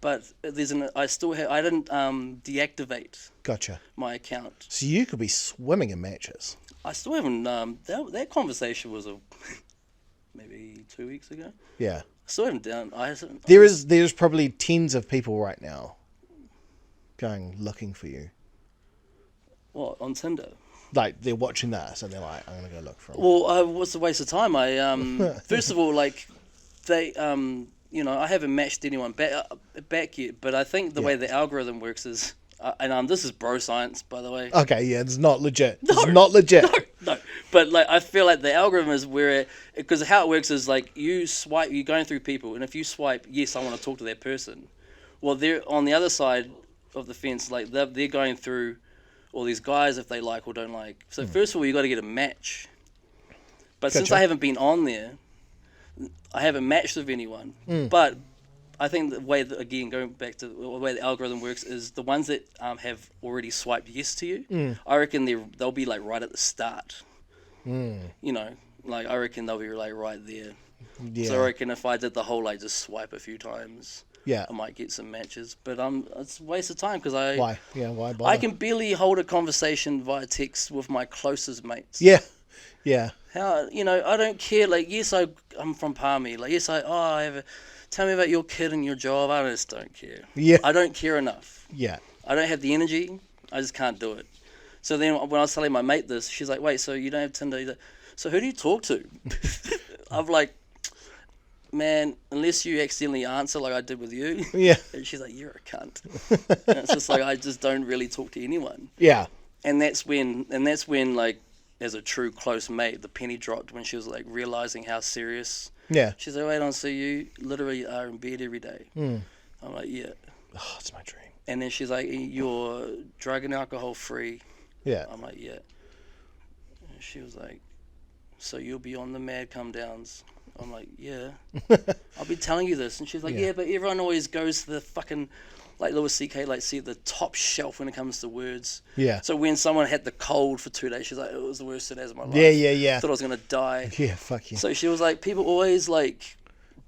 B: But I didn't deactivate
A: Gotcha.
B: my account.
A: So you could be swimming in matches.
B: I still haven't. That conversation was maybe 2 weeks ago.
A: Yeah.
B: I still haven't done.
A: There's probably tens of people right now looking for you.
B: What, on Tinder?
A: Like they're watching this and they're like, I'm gonna go look for him.
B: Well, what's a waste of time? I first of all, like they I haven't matched anyone back yet, but I think the way the algorithm works is, and this is bro science, by the way.
A: Okay, yeah, it's not legit. It's not legit.
B: No, but like I feel like the algorithm is because how it works is like you're going through people, and if you swipe yes, I want to talk to that person. Well, they're on the other side of the fence, like they're going through all these guys if they like or don't like. So first of all, you got to get a match. But since I haven't been on there, I haven't matched with anyone. But I think the way going back to the way the algorithm works is the ones that have already swiped yes to you, I reckon they'll be like right at the start. Like I reckon they'll be like right there. Yeah. So I reckon if I did the whole like just swipe a few times, I might get some matches. But it's a waste of time because
A: why? Yeah, why bother?
B: I can barely hold a conversation via text with my closest mates.
A: Yeah, yeah.
B: How I don't care. Like yes, I'm from Palmy. Like yes, tell me about your kid and your job. I just don't care.
A: Yeah.
B: I don't care enough.
A: Yeah.
B: I don't have the energy. I just can't do it. So then when I was telling my mate this, she's like, wait, so you don't have Tinder? He's like, so who do you talk to? I'm like, man, unless you accidentally answer like I did with you.
A: Yeah.
B: And she's like, you're a cunt. And it's just like, I just don't really talk to anyone.
A: Yeah.
B: And that's when like, as a true close mate, the penny dropped when she was like realizing how serious.
A: Yeah.
B: She's like, wait on, so you literally are in bed every day. I'm like, yeah.
A: Oh, it's my dream.
B: And then she's like, you're drug and alcohol free.
A: Yeah.
B: I'm like, yeah. And she was like, so you'll be on the mad come downs. I'm like, yeah. I'll be telling you this. And she's like, yeah, but everyone always goes to the fucking, like Louis C.K., like, see the top shelf when it comes to words.
A: Yeah.
B: So when someone had the cold for 2 days, she's like, it was the worst 2 days of my life.
A: Yeah.
B: I thought I was going to die.
A: Yeah, fuck you.
B: So she was like, people always, like,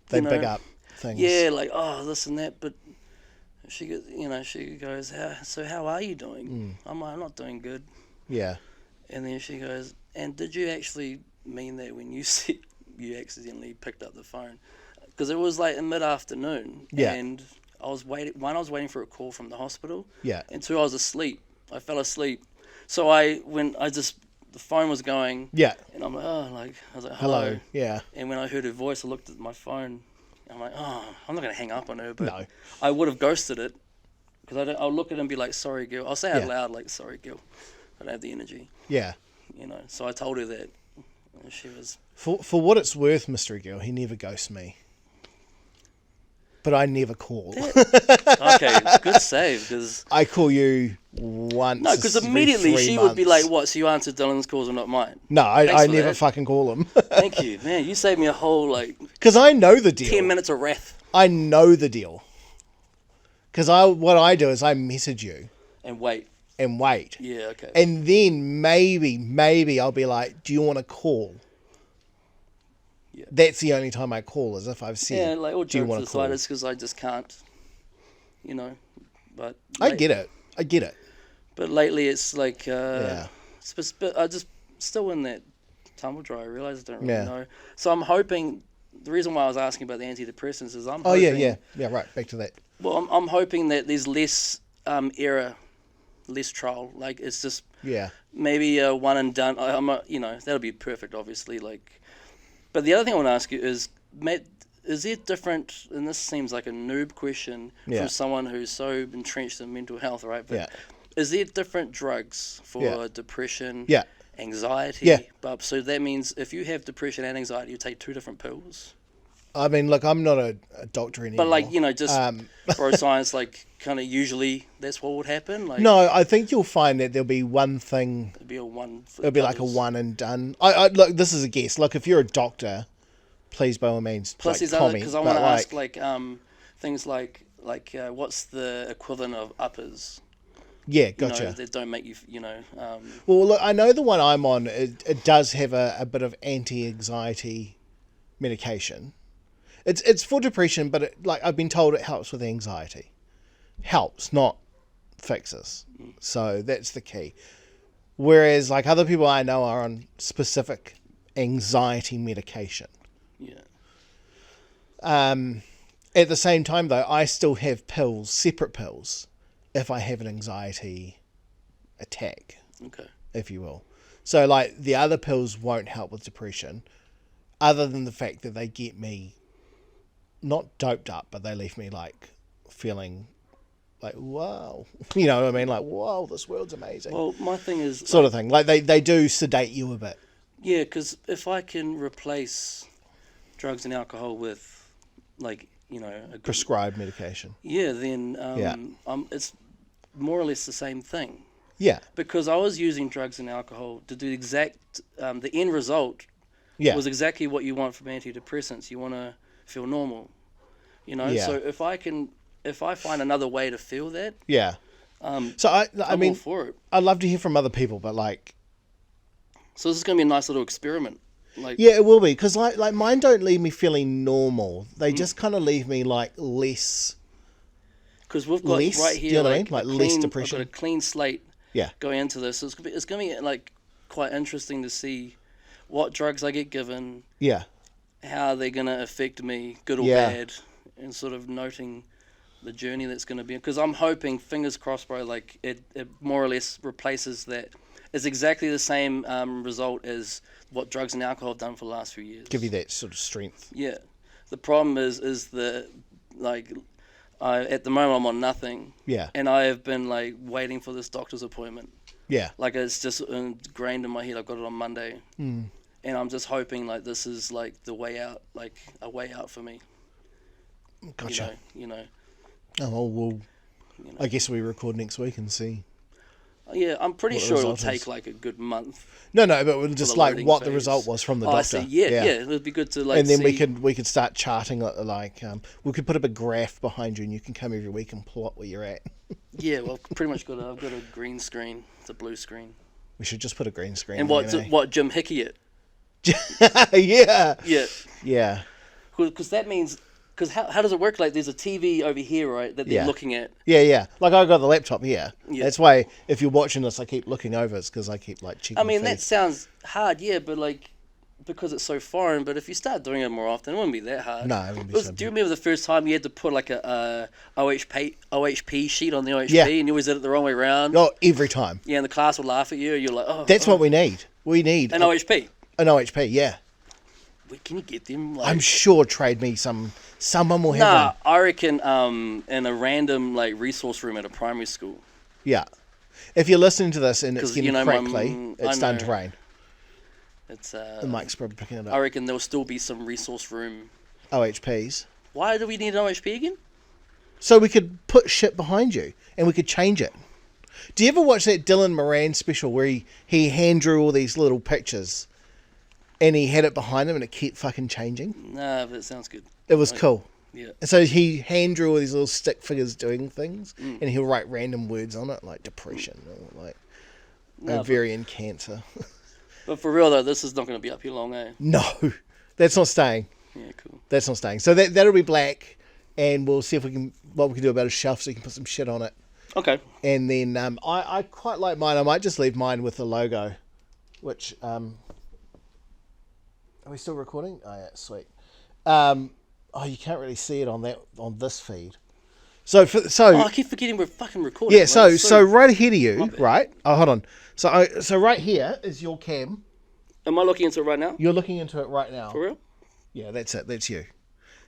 A: They big up things.
B: Yeah, like, oh, this and that. But she goes, how are you doing? I'm like, I'm not doing good.
A: Yeah.
B: And then she goes, and did you actually mean that when you said you accidentally picked up the phone? Because it was like in mid-afternoon.
A: Yeah.
B: And I was waiting for a call from the hospital.
A: Yeah.
B: And two, I was asleep. I fell asleep. So the phone was going.
A: Yeah.
B: And I'm like, I was like, hello.
A: Yeah.
B: And when I heard her voice, I looked at my phone. I'm like, I'm not going to hang up on her. But
A: No.
B: I would have ghosted it. Because I'll look at her and be like, sorry, girl. I'll say out loud, like, sorry, girl. I don't have the energy.
A: Yeah.
B: So I told her that. And she was...
A: For what it's worth, mystery girl, he never ghosts me. But I never call.
B: Okay, good save, because...
A: I call you once.
B: No, because immediately she would be like, what, so you answered Dylan's calls and not mine?
A: No, I never
B: that.
A: fucking call him.
B: Thank you. Man, you saved me a whole,
A: Because I know the deal.
B: 10 minutes of wrath.
A: I know the deal. Because what I do is I message you.
B: And wait. Yeah, okay.
A: And then maybe I'll be like, do you want to call? Yeah. That's the only time I call, is if I've said,
B: all
A: do you want
B: jokes
A: to call?
B: aside, it's because I just can't, but...
A: I get it.
B: But lately it's like, I just still in that tumble dry. I realise I don't really know. So I'm hoping, the reason why I was asking about the antidepressants is hoping...
A: Yeah, right, back to that.
B: Well, I'm hoping that there's less error less trial. Like it's just
A: Yeah.
B: maybe a one and done. That'll be perfect, obviously. Like, but the other thing I want to ask you is, mate, is there different? And this seems like a noob question
A: Yeah.
B: from someone who's so entrenched in mental health, right? But
A: Yeah.
B: is there different drugs for
A: Yeah.
B: depression,
A: Yeah.
B: anxiety?
A: Yeah.
B: But so that means if you have depression and anxiety, you take 2 different pills.
A: I mean, look, I'm not a doctor anymore.
B: But like just bro science, like kind of usually that's what would happen. Like
A: No, I think you'll find that there'll be one thing.
B: it'd be a one.
A: It'll be like a one and done. I look. This is a guess. Look, if you're a doctor, please by all means.
B: Plus, there's other because I want to ask things like what's the equivalent of uppers?
A: Yeah, gotcha.
B: That don't make you
A: Well, look, I know the one I'm on. It does have a bit of anti-anxiety medication. It's for depression, but I've been told it helps with anxiety. Helps, not fixes. So that's the key. Whereas like other people I know are on specific anxiety medication.
B: Yeah.
A: At the same time though, I still have pills, separate pills, if I have an anxiety attack,
B: Okay.
A: if you will. So like the other pills won't help with depression, other than the fact that they get me not doped up, but they leave me like feeling like, wow, you know what I mean? Like, wow, this world's amazing.
B: Well, my thing is
A: sort of thing. Like they do sedate you a bit.
B: yeah, because if I can replace drugs and alcohol with like a good,
A: Prescribed medication.
B: yeah, then it's more or less the same thing.
A: Yeah.
B: Because I was using drugs and alcohol to do the end result
A: Yeah.
B: was exactly what you want from antidepressants. You want to feel normal,
A: Yeah.
B: So if I find another way to feel that,
A: Yeah. So I
B: I'm
A: mean,
B: all for it.
A: I'd love to hear from other people, but like,
B: So this is going to be a nice little experiment. Like,
A: yeah, it will be, because like mine don't leave me feeling normal. They just kind of leave me like less.
B: because we've got
A: Less?
B: right
A: Do you
B: here
A: know what I mean?
B: like
A: Like
B: a
A: less
B: clean,
A: depression?
B: I've got a clean slate
A: Yeah.
B: going into this. So it's going to be like quite interesting to see what drugs I get given,
A: Yeah.
B: how they're going to affect me, good or
A: Yeah.
B: bad, and sort of noting the journey that's going to be. Because I'm hoping, fingers crossed, bro, like it more or less replaces that. It's exactly the same result as what drugs and alcohol have done for the last few years.
A: Give you that sort of strength.
B: Yeah. The problem is at the moment I'm on nothing.
A: Yeah.
B: And I have been like waiting for this doctor's appointment.
A: Yeah.
B: Like it's just ingrained in my head. I've got it on Monday. And I'm just hoping like this is like the way out, like a way out for me.
A: Gotcha.
B: You know.
A: Oh, well, I guess we record next week and see.
B: Yeah, I'm pretty
A: What the
B: sure it'll
A: result
B: take
A: is.
B: like a good month.
A: No, but we'll just
B: the
A: like
B: loading
A: what the
B: phase.
A: result was from the
B: I
A: doctor.
B: see. Yeah. It would be good to like
A: And then
B: see.
A: we could start charting like we could put up a graph behind you, and you can come every week and plot where you're at.
B: Yeah, well, pretty much I've got a green screen. It's a blue screen.
A: We should just put a green screen.
B: And
A: in,
B: what Jim Hickey it?
A: Yeah.
B: Yeah.
A: Yeah.
B: Because that means, because how does it work? Like there's a TV over here, right, that they're
A: Yeah.
B: looking at.
A: Yeah. Like I got the laptop here.
B: Yeah.
A: That's why if you're watching this, I keep looking over. It's because I keep like checking.
B: I mean,
A: the
B: that
A: feed.
B: sounds hard, yeah, but like, because it's so foreign, but if you start doing it more often, it wouldn't be that hard.
A: No, it wouldn't be so
B: Do you remember the first time you had to put like a OHP sheet on the OHP
A: Yeah.
B: and you always did it the wrong way around?
A: Oh, every time.
B: Yeah, and the class would laugh at you. You're like, oh.
A: That's what we need. We need
B: An OHP.
A: An OHP. Yeah.
B: Wait, can you get them? Like,
A: I'm sure Trade Me someone will have
B: nah,
A: one.
B: I reckon in a random like resource room at a primary school.
A: Yeah. If you're listening to this and it's
B: 'Cause,
A: getting
B: my
A: crackly,
B: I
A: it's starting to
B: know.
A: rain.
B: It's
A: The mic's probably picking it
B: I
A: up.
B: reckon there'll still be some resource room.
A: OHPs.
B: Why do we need an OHP again?
A: So we could put shit behind you and we could change it. Do you ever watch that Dylan Moran special where he hand drew all these little pictures and he had it behind him and it kept fucking changing?
B: Nah, but it sounds good.
A: It was cool.
B: Yeah.
A: And so he hand drew all these little stick figures doing things and he'll write random words on it like depression or like
B: No,
A: ovarian cancer.
B: But for real though, this is not going to be up here long, eh?
A: No, that's not staying.
B: Yeah, cool.
A: That's not staying. So that'll be black and we'll see if what we can do about a shelf so you can put some shit on it.
B: Okay.
A: And then I quite like mine. I might just leave mine with the logo, which are we still recording? Oh yeah, sweet. You can't really see it on this feed.
B: Oh, I keep forgetting we're fucking recording.
A: yeah.
B: Like,
A: So right ahead of
B: My
A: you,
B: bad.
A: right? Oh, hold on. So right here is your cam.
B: Am I looking into it right now?
A: You're looking into it right now.
B: For real?
A: Yeah, that's it. That's you.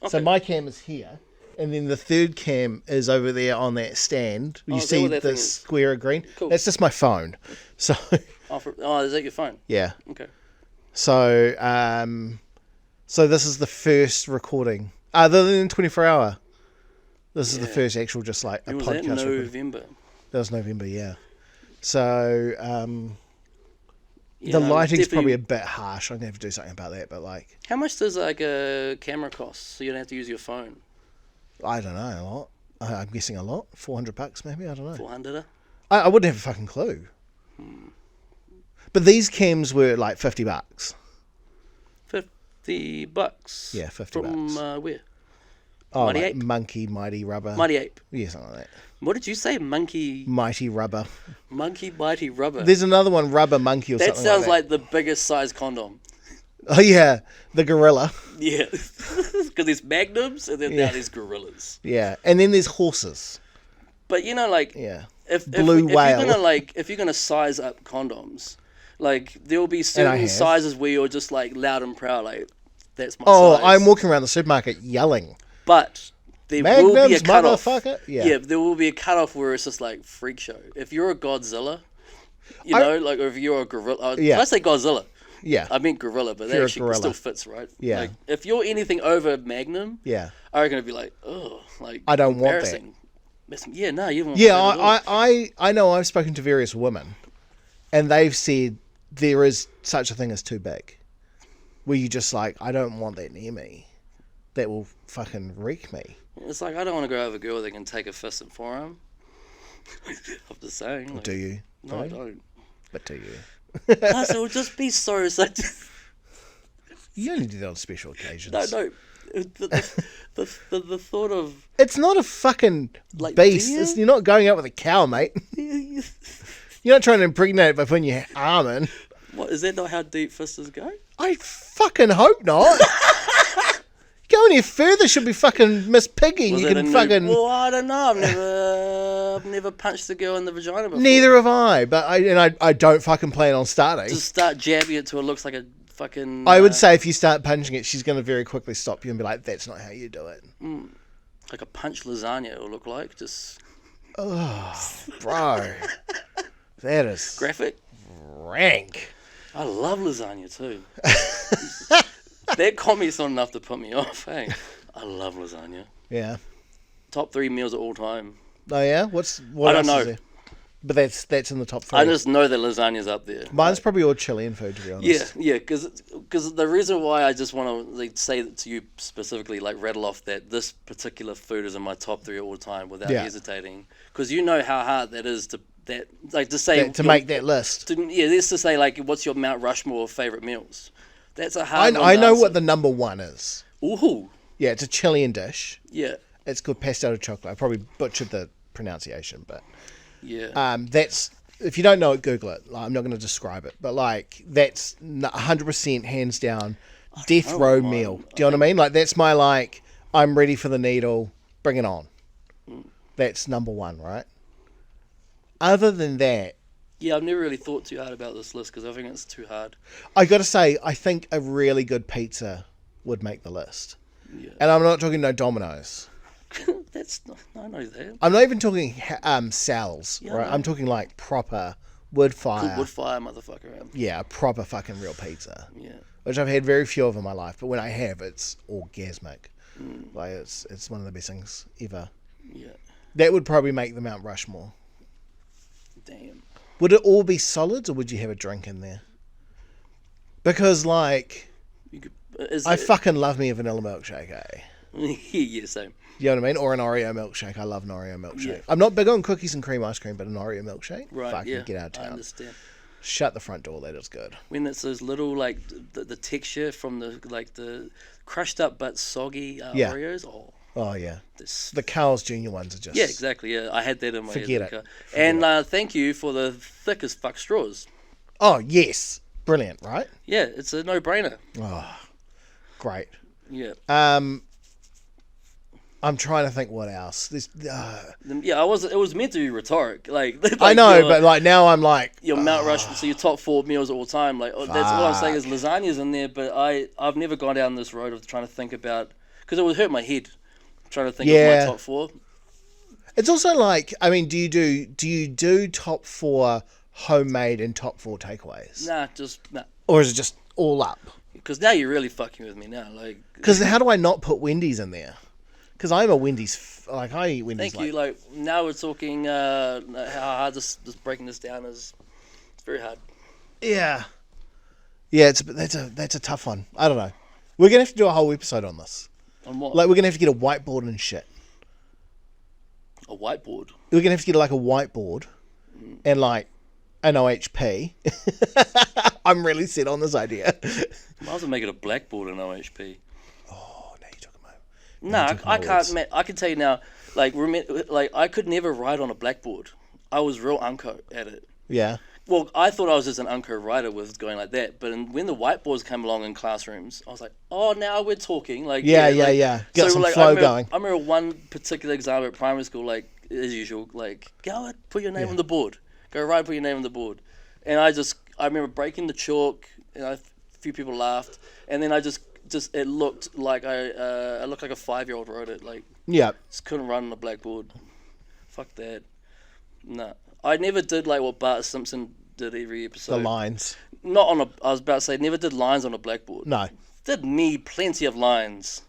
B: Okay.
A: So my cam is here, and then the third cam is over there on that stand. You
B: is that
A: see
B: what that
A: the
B: thing is?
A: square of green?
B: Cool.
A: That's just my phone. So
B: Is that your phone?
A: yeah.
B: Okay.
A: So so this is the first recording other than 24 hour. This is the first actual just like a
B: It was that
A: podcast recording.
B: November.
A: That was November, yeah. So
B: Yeah,
A: the
B: no,
A: lighting's
B: definitely-
A: probably a bit harsh. I'm gonna have to do something about that. But like,
B: How much does like a camera cost so you don't have to use your phone?
A: I don't know, a lot. I'm guessing a lot. $400 maybe. I don't know.
B: 400?
A: I wouldn't have a fucking clue. But these cams were like $50.
B: $50.
A: Yeah, $50.
B: From where?
A: Oh,
B: Mighty
A: like
B: Ape?
A: Monkey, Mighty Rubber.
B: Mighty Ape.
A: Yeah, something like that.
B: What did you say? Monkey,
A: Mighty Rubber.
B: mighty rubber.
A: There's another one, Rubber Monkey or
B: That
A: something
B: sounds
A: like
B: like the biggest size condom.
A: that. Oh yeah, the gorilla.
B: Yeah, because there's magnums and then now there's gorillas.
A: Yeah, and then there's horses.
B: But you know, like
A: Yeah.
B: if
A: Blue whale.
B: if you're gonna size up condoms, like there will be certain
A: have.
B: sizes where you're just like loud and proud, like that's my
A: Oh,
B: size.
A: I'm walking around the supermarket yelling.
B: But there will be a
A: Magnums,
B: cutoff.
A: motherfucker. Yeah.
B: There will be a cutoff where it's just like freak show. If you're a Godzilla, you
A: I-
B: know, like or if you're a gorilla.
A: Yeah.
B: Did I say Godzilla?
A: Yeah.
B: I meant gorilla, but that
A: You're a
B: actually
A: gorilla.
B: still fits, right?
A: Yeah.
B: Like, if you're anything over Magnum,
A: Yeah.
B: I reckon it'd be like, oh, like
A: I don't want that.
B: embarrassing. Yeah, no, you don't want
A: Yeah,
B: that at all.
A: I know I've spoken to various women, and they've said there is such a thing as too big, where you just like, I don't want that near me. That will fucking wreck me.
B: It's like I don't want to go over a girl that can take a fist and forearm. I'm just saying. Like,
A: Do you?
B: No, I don't.
A: But do you?
B: No, so it would just be so.
A: You only do that on special occasions.
B: No. The thought of
A: It's not a fucking
B: Like
A: beast.
B: deer?
A: You're not going out with a cow, mate. You're not trying to impregnate it by putting your arm in.
B: what is that not how deep fisters go?
A: I fucking hope not. Go any further, should be fucking Miss Piggy.
B: Was
A: You
B: that
A: can
B: a
A: fucking.
B: Well, I don't know. I've never punched a girl in the vagina before.
A: Neither have I, but I don't fucking plan on starting.
B: Just start jabbing it till it looks like a fucking.
A: I would say if you start punching it, she's going to very quickly stop you and be like, "That's not how you do it,
B: like a punch lasagna. It'll look like just
A: bro." That is
B: graphic.
A: rank.
B: I love lasagna too. That comment's not enough to put me off. Hey, I love lasagna.
A: Yeah.
B: Top 3 meals of all time.
A: Oh yeah. What
B: I
A: else
B: don't know.
A: is there? But that's in the top 3.
B: I just know that lasagna's up there.
A: Mine's probably all Chilean food, to be honest.
B: Yeah, because the reason why I just want to like, say that to you specifically, like rattle off that this particular food is in my top 3 all time without
A: Yeah.
B: hesitating, because you know how hard that is to say
A: To make that list.
B: let's just say like what's your Mount Rushmore of favorite meals? That's a hard.
A: I know what the number 1 is.
B: Ooh,
A: Yeah, it's a Chilean dish.
B: yeah,
A: It's called pastel de chocolate. I probably butchered the pronunciation, but
B: yeah.
A: that's, if you don't know it, Google it. Like, I'm not going to describe it, but like that's 100% hands down death row meal. Do you know what I mean? Like that's my like, I'm ready for the needle. Bring it on. That's number 1, right? Other than that,
B: Yeah, I've never really thought too hard about this list because I think it's too hard.
A: I got to say, I think a really good pizza would make the list.
B: Yeah.
A: And I'm not talking no Domino's.
B: That's not, I know that.
A: I'm not even talking Sal's,
B: Yeah, I
A: right?
B: know.
A: I'm talking like proper wood fire.
B: Wood fire motherfucker.
A: Yeah, proper fucking real pizza.
B: Yeah.
A: Which I've had very few of in my life, but when I have, it's orgasmic. Like it's one of the best things ever.
B: Yeah.
A: That would probably make the Mount Rushmore.
B: Damn.
A: Would it all be solids, or would you have a drink in there? Because like,
B: You could.
A: I fucking love me a vanilla milkshake, eh?
B: Yeah, same.
A: You know what I mean? Or an Oreo milkshake. I love an Oreo milkshake.
B: Yeah.
A: I'm not big on cookies and cream ice cream, but an Oreo milkshake,
B: Right.
A: fucking
B: Yeah.
A: get out of
B: I
A: town.
B: understand.
A: Shut the front door. That is good.
B: When it's those little like the texture from the crushed up but soggy
A: Yeah.
B: Oreos. Oh,
A: Oh yeah,
B: this.
A: the Carl's Jr. ones are just
B: Yeah, exactly. Yeah, I had that in my
A: Forget
B: head.
A: it.
B: And thank you for the thick as fuck straws.
A: Oh yes, brilliant, right?
B: Yeah, it's a no-brainer.
A: Oh, great.
B: Yeah.
A: I'm trying to think what else.
B: Yeah, it was meant to be rhetoric. Like,
A: I know, but like now I'm like,
B: your Mount Rushmore, so your top 4 meals all time. Like, that's what I'm saying is lasagna's in there, but I've never gone down this road of trying to think about, because it would hurt my head trying to think of my top 4.
A: It's also like, I mean, do you do top 4 homemade and top 4 takeaways?
B: Nah.
A: Or is it just all up?
B: Because now you're really fucking with me now. Like,
A: because how do I not put Wendy's in there? Because I'm a Wendy's, like I eat Wendy's.
B: Thank you. Like now we're talking how hard this breaking this down is. It's very hard.
A: Yeah. Yeah, that's a tough one. I don't know. We're gonna have to do a whole episode on this.
B: On what?
A: Like we're gonna have to get a whiteboard and shit.
B: A whiteboard.
A: We're gonna have to get like a whiteboard and like an OHP. I'm really set on this idea.
B: Might as well make it a blackboard in OHP.
A: Oh, now you're talking about.
B: No, I can't. I can tell you now. Like, I could never write on a blackboard. I was real unco at it.
A: Yeah.
B: Well, I thought I was just an unco writer with going like that. But when the whiteboards came along in classrooms, I was like, oh, now we're talking. Like,
A: yeah. Get some flow going.
B: I remember one particular exam at primary school, like, as usual, like, go and put your name on the board. Go right, put your name on the board. And I remember breaking the chalk, and a few people laughed. And then it looked like I looked like a 5-year-old wrote it. Like, just couldn't run on a blackboard. Fuck that. No. I never did like what Bart Simpson did every episode.
A: The lines.
B: I was about to say, never did lines on a blackboard.
A: No.
B: Did me plenty of lines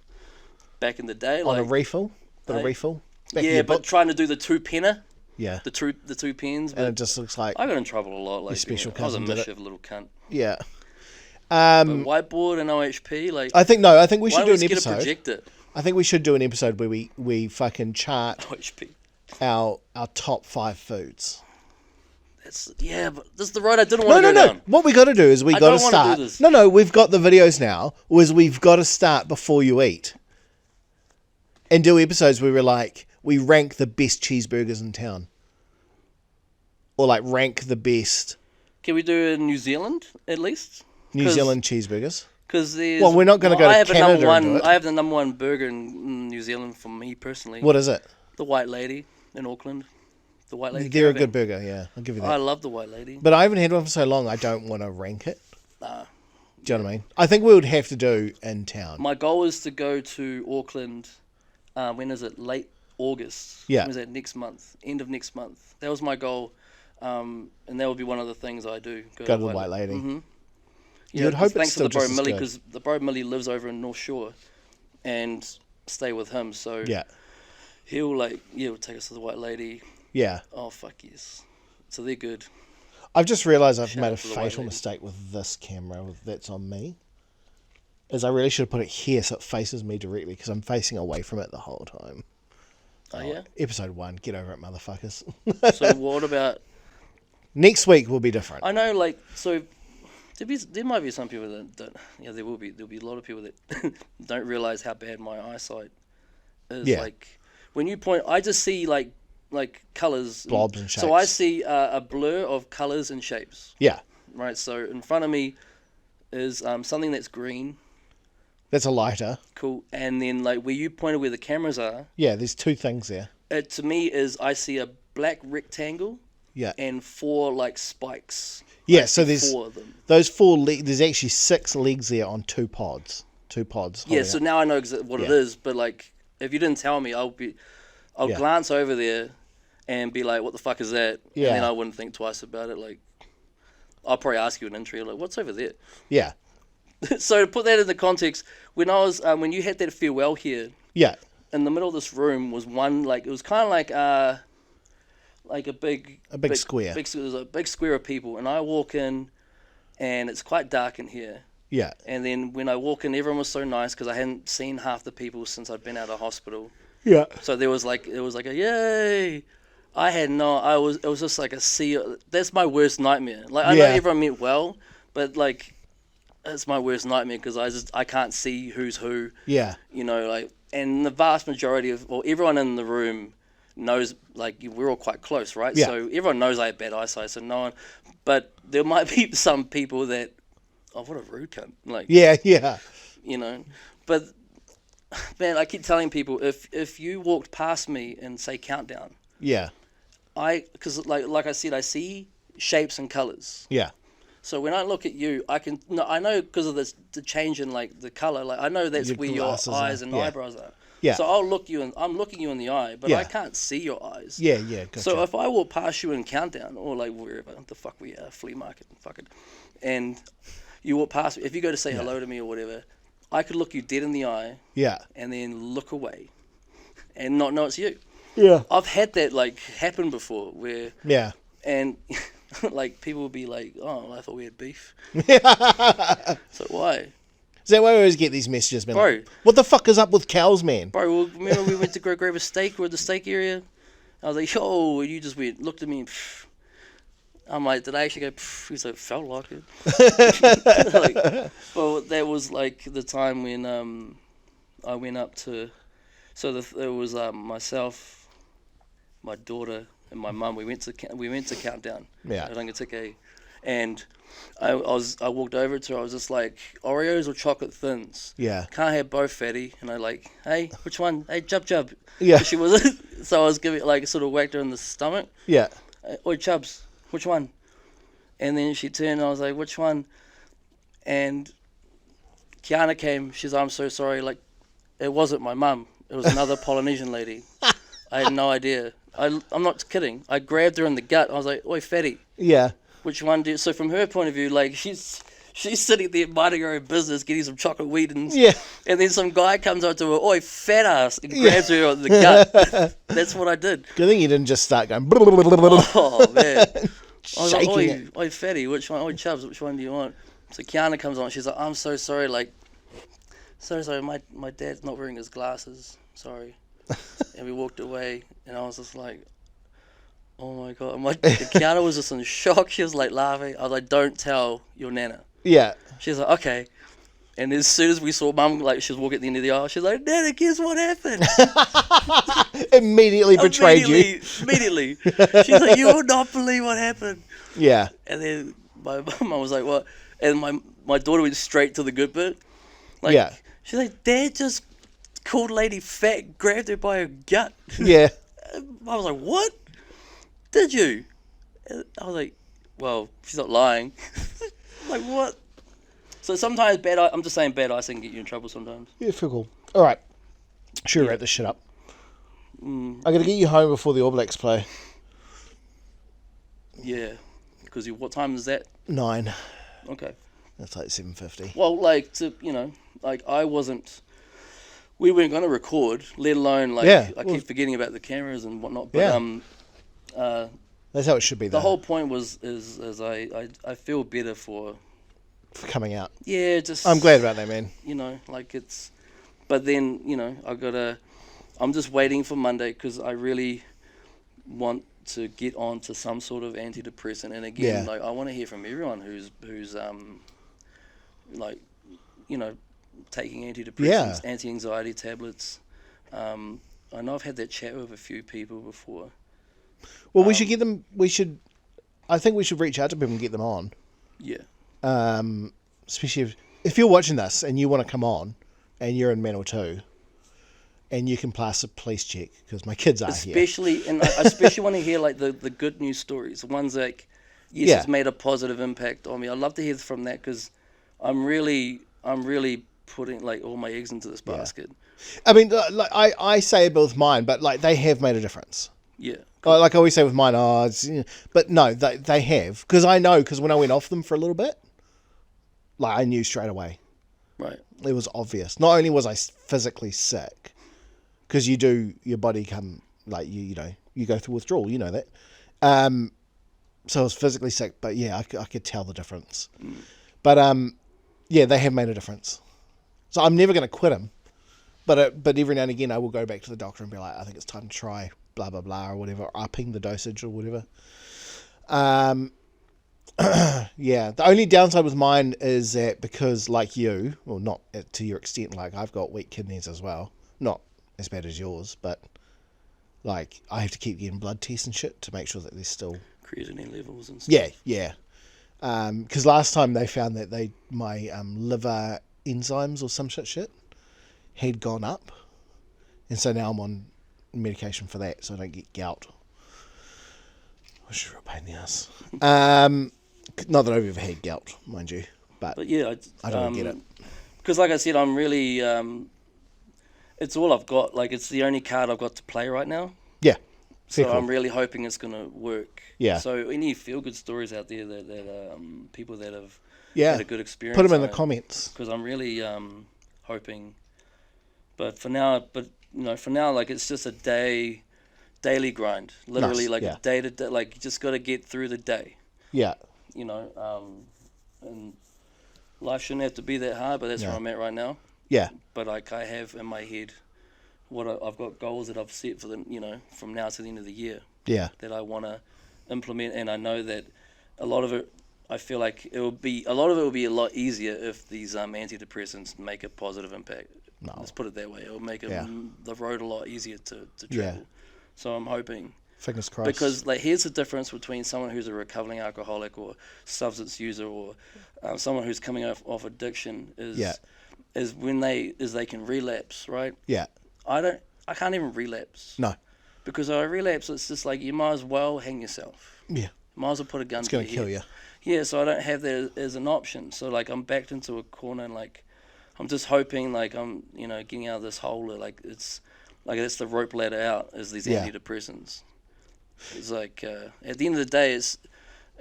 B: back in the day.
A: On a refill? A refill?
B: Yeah, but trying to do the 2-penner.
A: Yeah.
B: The two pens.
A: And it just looks like...
B: I got in trouble a lot. Like,
A: special
B: I was a
A: cousin did
B: mischief little cunt.
A: Yeah.
B: But whiteboard and OHP, like...
A: I think we should do an episode.
B: Get a projector?
A: I think we should do an episode where we fucking chart
B: OHP.
A: our top 5 foods.
B: But this is the road I didn't want to go down.
A: What we got to do is we got to start. No, we've got the videos now. We've got to start before you eat, and do episodes where we rank the best cheeseburgers in town, or like rank the best.
B: Can we do it in New Zealand at least?
A: New Zealand cheeseburgers.
B: Because
A: we're not going to go to Canada and do it.
B: I have the number 1 burger in New Zealand for me personally.
A: What is it?
B: The White Lady in Auckland. The White Lady.
A: They're a good burger, yeah. I'll give you that.
B: I love the White Lady.
A: But I haven't had one for so long, I don't want to rank it.
B: Nah.
A: Do you know what I mean? I think we would have to do in town.
B: My goal is to go to Auckland, when is it? Late August.
A: Yeah.
B: When is that? Next month. End of next month. That was my goal. And that would be one of the things I do. Go to the White Lady. Mm-hmm.
A: Yeah, you'd hope it's still
B: thanks to the
A: just
B: bro Millie,
A: as good.
B: because the bro Millie lives over in North Shore, and stay with him. So
A: yeah,
B: he'll take us to the White Lady.
A: Yeah.
B: Oh fuck yes. So they're good.
A: I've just realised I've made a fatal mistake with this camera that's on me. Is I really should have put it here so it faces me directly, because I'm facing away from it the whole time.
B: Oh yeah.
A: Episode 1, get over it, motherfuckers.
B: So what about
A: next week? Will be different.
B: I know, like, so. There might be some people that don't. Yeah, there'll be a lot of people that don't realize how bad my eyesight is.
A: Yeah.
B: Like when you point, I just see like colors,
A: blobs and shapes.
B: So I see a blur of colors and shapes.
A: Yeah.
B: Right. So in front of me is something that's green.
A: That's a lighter.
B: Cool. And then like where you pointed, where the cameras are.
A: Yeah. There's 2 things there.
B: It to me is I see a black rectangle.
A: Yeah.
B: And 4 like spikes.
A: Yeah, so there's
B: 4 of them.
A: Those 4 legs. There's actually 6 legs there on 2 pods. 2 pods.
B: Yeah, so now I know what it is. But like, if you didn't tell me, I'll glance over there and be like, "What the fuck is that?"
A: Yeah.
B: And then I wouldn't think twice about it. Like, I'll probably ask you an intro, like, "What's over there?"
A: Yeah.
B: So to put that in the context, when I was when you had that farewell here.
A: Yeah.
B: In the middle of this room was one it was kind of like a big
A: square.
B: There's a big square of people, and I walk in, and it's quite dark in here.
A: Yeah.
B: And then when I walk in, everyone was so nice because I hadn't seen half the people since I'd been out of hospital.
A: Yeah.
B: So it was like a yay. It was just like a sea. That's my worst nightmare. Like I know everyone meant well, but like, it's my worst nightmare because I can't see who's who.
A: Yeah.
B: You know, like, and the vast majority everyone in the room knows, like, we're all quite close, right?
A: Yeah.
B: So everyone knows I have bad eyesight, so no one, but there might be some people that, oh, what a rude cunt, like,
A: yeah,
B: you know, but man, I keep telling people if you walked past me and say countdown,
A: Yeah.
B: because like I said, I see shapes and colors.
A: Yeah.
B: So when I look at you, I know because of the change in like the color. Like I know that's
A: Your
B: where your
A: glasses
B: eyes
A: are,
B: and
A: yeah.
B: eyebrows are.
A: Yeah.
B: So I'm looking you in the eye, but I
A: Yeah.
B: can't see your eyes.
A: Yeah. Yeah. Gotcha.
B: So if I walk past you in countdown or like wherever the fuck we are, flea market, fuck it, and you walk past me, if you go to say hello to me or whatever, I could look you dead in the eye
A: yeah.
B: and then look away, and not know it's you.
A: Yeah.
B: I've had that like happen before where
A: Yeah.
B: and like people would be like, "Oh, I thought we had beef." So why,
A: Is that why we always get these messages, man?
B: Bro.
A: Like, what the fuck is up with cows, man?
B: bro? Well, remember we went to go grab a steak? We're at the steak area. I was like, "Yo," and you just looked at me. Pff. I'm like, "Did I actually go?" Pff? He's like, "Felt like it." Like, well, that was like the time when I went up to. So there was myself, my daughter, and my mum. We went to Countdown.
A: Yeah.
B: At Rangitikei, and I walked over to her. I was just like, Oreos or chocolate thins?
A: Yeah.
B: Can't have both, fatty. And I like, hey, which one? Hey, Jub.
A: Yeah.
B: She was so I was giving like sort of whacked her in the stomach.
A: Yeah.
B: Oi, Chubs, which one? And then she turned. And I was like, which one? And Kiana came. She's, I'm so sorry. Like, it wasn't my mum. It was another Polynesian lady. I had no idea. I'm not kidding. I grabbed her in the gut. I was like, oi, fatty.
A: Yeah.
B: Which one do you... So from her point of view, like, she's sitting there minding her own business, getting some chocolate Wheatons.
A: Yeah.
B: And then some guy comes up to her, oi, fat ass, and grabs her on the gut. That's what I did.
A: Good thing you didn't just start going.
B: Oh, man. I was like,
A: Shaking
B: oi, fatty, which one? Oi, Chubs, which one do you want? So Kiana comes on. She's like, I'm so sorry. Like, so sorry. My dad's not wearing his glasses. Sorry. And we walked away, and I was just like, oh my god. And Kiana was just in shock. She was like laughing. I was like, don't tell your nana.
A: Yeah.
B: She's like, okay. And as soon as we saw Mum, like, she was walking at the end of the aisle, she's like, Nana, guess what happened?
A: Immediately betrayed you.
B: Immediately. She's like, you will not believe what happened.
A: Yeah.
B: And then my mum was like, what? And my daughter went straight to the good bit. Like,
A: Yeah.
B: She's like, Dad just called lady fat, grabbed her by her gut.
A: Yeah.
B: I was like, what? Did you? And I was like, well, she's not lying. Like, what? So sometimes I'm just saying bad icing can get you in trouble sometimes.
A: Yeah, feel cool. All right. Should we wrap this shit up? I'm going to get you home before the All Blacks play.
B: Yeah. Because what time is that?
A: 9.
B: Okay.
A: That's like 7:50.
B: Well, like, like we weren't going to record, let alone, like,
A: Yeah,
B: I
A: well,
B: keep forgetting about the cameras and whatnot. But,
A: yeah. That's how it should be, though.
B: the whole point is I feel better for
A: coming out.
B: Yeah, just...
A: I'm glad about that, man.
B: You know, like it's... But then, you know, I'm just waiting for Monday because I really want to get on to some sort of antidepressant. And again, like, I want to hear from everyone who's like, you know, taking antidepressants, anti-anxiety tablets. I know I've had that chat with a few people before.
A: Well, we should get them... I think we should reach out to people and get them on.
B: Yeah.
A: Especially if you're watching this and you want to come on and you're in Manor 2 and you can pass a police check because my kids are here.
B: And I especially want to hear like the good news stories, the ones like, yes, it's made a positive impact on me. I'd love to hear from that because I'm really putting like all my eggs into this basket.
A: I mean, like I say it with mine, but like they have made a difference.
B: Yeah.
A: Like I always say with mine, but no, they have, because I know, because when I went off them for a little bit, like I knew straight away.
B: Right.
A: It was obvious. Not only was I physically sick, because your body come, like, you know, you go through withdrawal, you know that. So I was physically sick, but yeah, I could tell the difference. But yeah, they have made a difference. So I'm never going to quit them. But every now and again, I will go back to the doctor and be like, I think it's time to try blah, blah, blah, or whatever, upping the dosage or whatever. Yeah, the only downside with mine is that because, like you, well, not to your extent, like I've got weak kidneys as well. Not as bad as yours, but like I have to keep getting blood tests and shit to make sure that they're still...
B: Creatinine levels and stuff.
A: Yeah. Because last time they found that my liver enzymes or some shit had gone up, and so now I'm on medication for that, so I don't get gout. Which is a real pain in the ass. Not that I've ever had gout, mind you, but
B: yeah,
A: I don't get it.
B: Because, like I said, I'm really. It's all I've got. Like, it's the only card I've got to play right now.
A: Yeah.
B: So
A: cool.
B: I'm really hoping it's going to work.
A: Yeah.
B: So any feel-good stories out there that people that have
A: Yeah.
B: had a good experience,
A: Put them in the comments.
B: Because I'm really hoping. But for now, like it's just a daily grind. Literally,
A: Nice.
B: like
A: Yeah.
B: a day to day. Like you just got to get through the day.
A: Yeah.
B: You know, and life shouldn't have to be that hard. But that's where I'm at right now.
A: Yeah.
B: But like I have in my head, I've got goals that I've set for from now to the end of the year.
A: Yeah.
B: That I want to implement, and I know that a lot of it, I feel like it will be a lot easier if these antidepressants make a positive impact.
A: No.
B: Let's put it that way. It will make the road a lot easier to travel.
A: Yeah.
B: So I'm hoping.
A: Fingers crossed.
B: Because like here's the difference between someone who's a recovering alcoholic or substance user or someone who's coming off addiction is when they can relapse, right?
A: Yeah.
B: I can't even relapse.
A: No.
B: Because if I relapse, it's just like you might as well hang yourself.
A: Yeah.
B: Might as well put a gun
A: It's
B: to your
A: going to kill
B: head.
A: you.
B: Yeah, so I don't have that as an option. So like I'm backed into a corner, and like I'm just hoping like I'm getting out of this hole. Like it's like that's the rope ladder out is these antidepressants. It's like at the end of the day, it's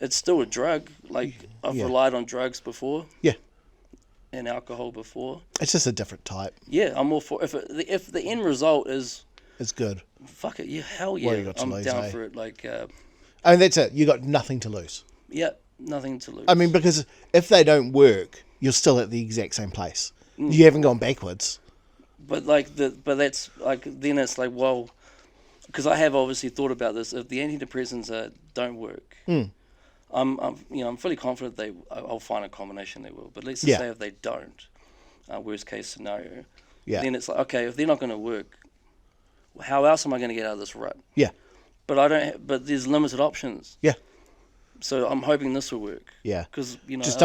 B: still a drug. Like I've relied on drugs before.
A: Yeah.
B: And alcohol before.
A: It's just a different type.
B: Yeah, I'm all for if the end result is.
A: It's good.
B: Fuck it, yeah, hell yeah,
A: What you got to
B: I'm
A: lose,
B: down
A: eh?
B: for it. Like,
A: I mean, that's it. You got nothing to lose.
B: yeah, nothing to lose.
A: I mean, because if they don't work, you're still at the exact same place. You haven't gone backwards.
B: But that's like then it's like well, because I have obviously thought about this. If the antidepressants don't work, I'm fully confident I'll find a combination they will. But let's just say if they don't, worst case scenario, then it's like okay, if they're not going to work, how else am I going to get out of this rut?
A: Yeah.
B: But there's limited options.
A: Yeah.
B: So I'm hoping this will work.
A: Yeah.
B: Because
A: just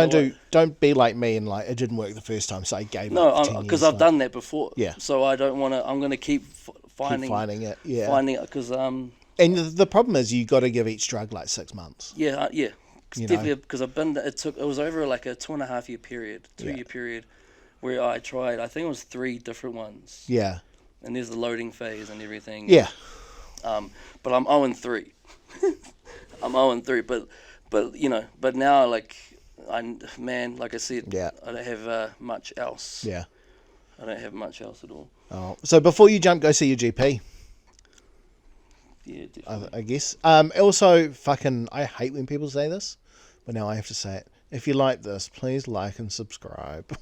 A: don't be like me and like it didn't work the first time, so I gave up.
B: No, because I've done that before.
A: Yeah.
B: So I don't want to. I'm going to keep finding
A: it. Yeah.
B: Finding it because
A: And the problem is you got to give each drug like 6 months.
B: Yeah. Definitely because I've been. It was over like a 2.5 year period, 2 year period, where I tried. I think it was 3 different ones.
A: Yeah.
B: And there's the loading phase and everything.
A: Yeah.
B: But I'm 0-3. I'm 0-3, but now like like I said, I don't have much else.
A: Yeah.
B: I don't have much else at all.
A: Oh, so before you jump, go see your GP.
B: Yeah, definitely.
A: I guess. Also, I hate when people say this, but now I have to say it. If you like this, please like and subscribe.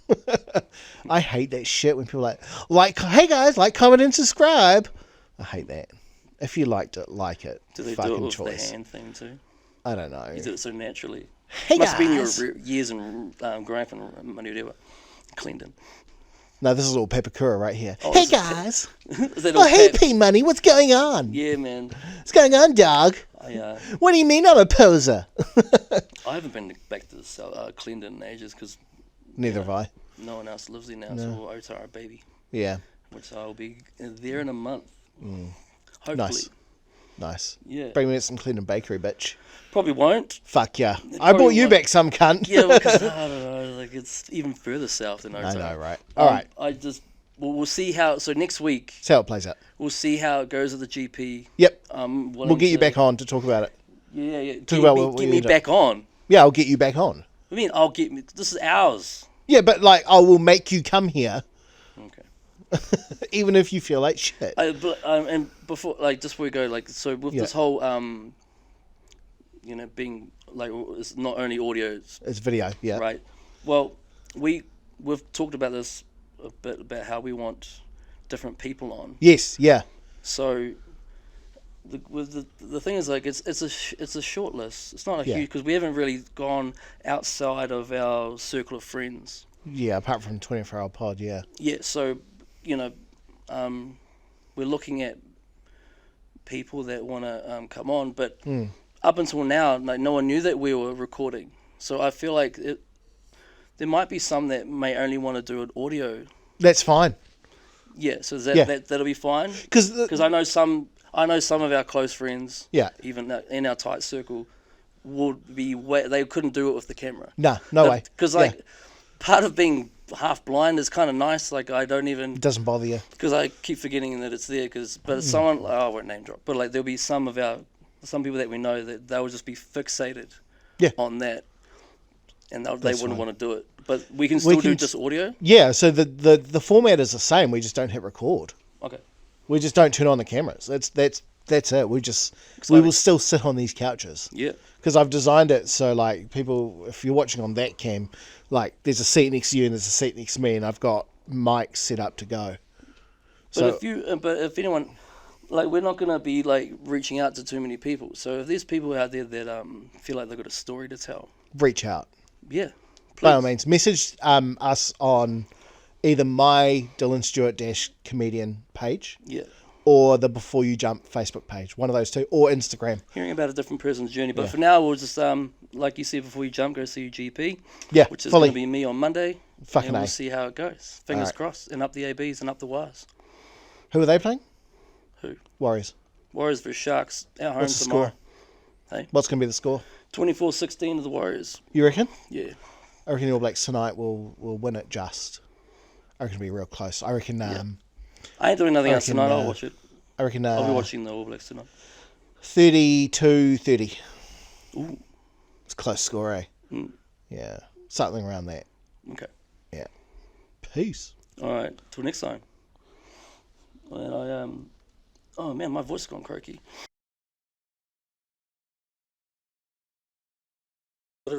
A: I hate that shit when people hey guys, like, comment, and subscribe. I hate that. If you liked it, like it.
B: Do they
A: fucking
B: do it with
A: choice.
B: the hand thing too?
A: I don't know.
B: You do it so naturally.
A: Hey
B: Must
A: guys.
B: have been your years in growing up in Manurewa, Cleandon.
A: No, this is all Pepakura right here.
B: Oh,
A: hey
B: is it
A: guys.
B: Is that all
A: Hey
B: Pep?
A: P-Money, what's going on?
B: Yeah, man.
A: What's going on, dog? What do you mean I'm a poser?
B: I haven't been back to Cleandon in ages because
A: Neither have I.
B: no one else lives there now. It's all Otara baby.
A: Yeah.
B: Which I'll be there in a month. Hopefully.
A: Nice.
B: Yeah.
A: Bring me some Cleandon bakery, bitch.
B: Probably won't.
A: Fuck yeah. I bought you
B: won't.
A: back some cunt.
B: Yeah, because I don't know. Like it's even further south than Otara.
A: I know, right? All right.
B: We'll see how. So next week
A: See how it plays out.
B: we'll see how it goes at the GP.
A: Yep. We'll get you back on to talk about it.
B: Yeah.
A: Talk about what
B: Get
A: we
B: me
A: did.
B: back on.
A: Yeah, I'll get you back on.
B: I mean, I'll get me. This is ours.
A: Yeah, but like I will make you come here,
B: Okay.
A: even if you feel like shit.
B: And before, like, just before we go, like, so with this whole, being like, it's not only audio,
A: It's video, yeah.
B: right? Well, we've talked about this a bit about how we want different people on.
A: Yes, yeah.
B: So, the thing is, like, it's a short list. It's not a huge because we haven't really gone outside of our circle of friends.
A: Yeah, apart from 24-hour pod, yeah.
B: Yeah, so we're looking at people that want to come on, but up until now, like, no one knew that we were recording. So I feel like there might be some that may only want to do an audio.
A: That's fine.
B: Yeah, so
A: Yeah.
B: that'll be fine.
A: Because
B: Because I know some of our close friends,
A: Yeah.
B: even in our tight circle, would be they couldn't do it with the camera.
A: no way.
B: Because
A: Yeah.
B: part of being half blind is kind of nice. Like I don't even
A: It doesn't bother you.
B: because I keep forgetting that it's there. But it's someone I won't name drop, but like there'll be some people that we know that they will just be fixated
A: Yeah.
B: on that, and they
A: That's
B: wouldn't
A: fine.
B: want to do it. But we can still do
A: can
B: just audio.
A: Yeah. So the format is the same. We just don't hit record.
B: Okay.
A: We just don't turn on the cameras. That's it. We
B: Exciting.
A: will still sit on these couches.
B: Yeah.
A: Because I've designed it so like people, if you're watching on that cam, like there's a seat next to you and there's a seat next to me, and I've got mics set up to go.
B: But if anyone, like, we're not gonna be like reaching out to too many people. So if there's people out there that feel like they've got a story to tell,
A: reach out.
B: yeah,
A: By all
B: please.
A: means, message us on either my Dylan Stewart - comedian page
B: Yeah,
A: or the Before You Jump Facebook page. One of those two, or Instagram.
B: hearing about a different person's journey. But
A: Yeah.
B: for now, we'll just like you said before you jump, go see your GP.
A: Yeah,
B: which is
A: fully.
B: gonna be me on Monday.
A: Fucking
B: and we'll
A: A.
B: see how it goes. Fingers
A: Alright.
B: crossed, and up the ABs and up the Ys.
A: Who are they playing?
B: Who?
A: Warriors.
B: Warriors versus Sharks at home
A: What's the
B: tomorrow.
A: score?
B: Hey?
A: What's going to be the score?
B: 24-16 to the Warriors.
A: You reckon?
B: Yeah.
A: I reckon the All Blacks tonight will win it just. I reckon it'll be real close. I reckon.
B: I ain't doing nothing
A: I
B: else
A: reckon,
B: tonight. I'll watch it.
A: I reckon.
B: I'll be watching the All Blacks tonight.
A: 32-30.
B: Ooh.
A: It's a close score, eh?
B: Mm.
A: Yeah, something around that.
B: Okay.
A: Yeah. Peace.
B: All right. Till next time. And oh man, my voice has gone croaky.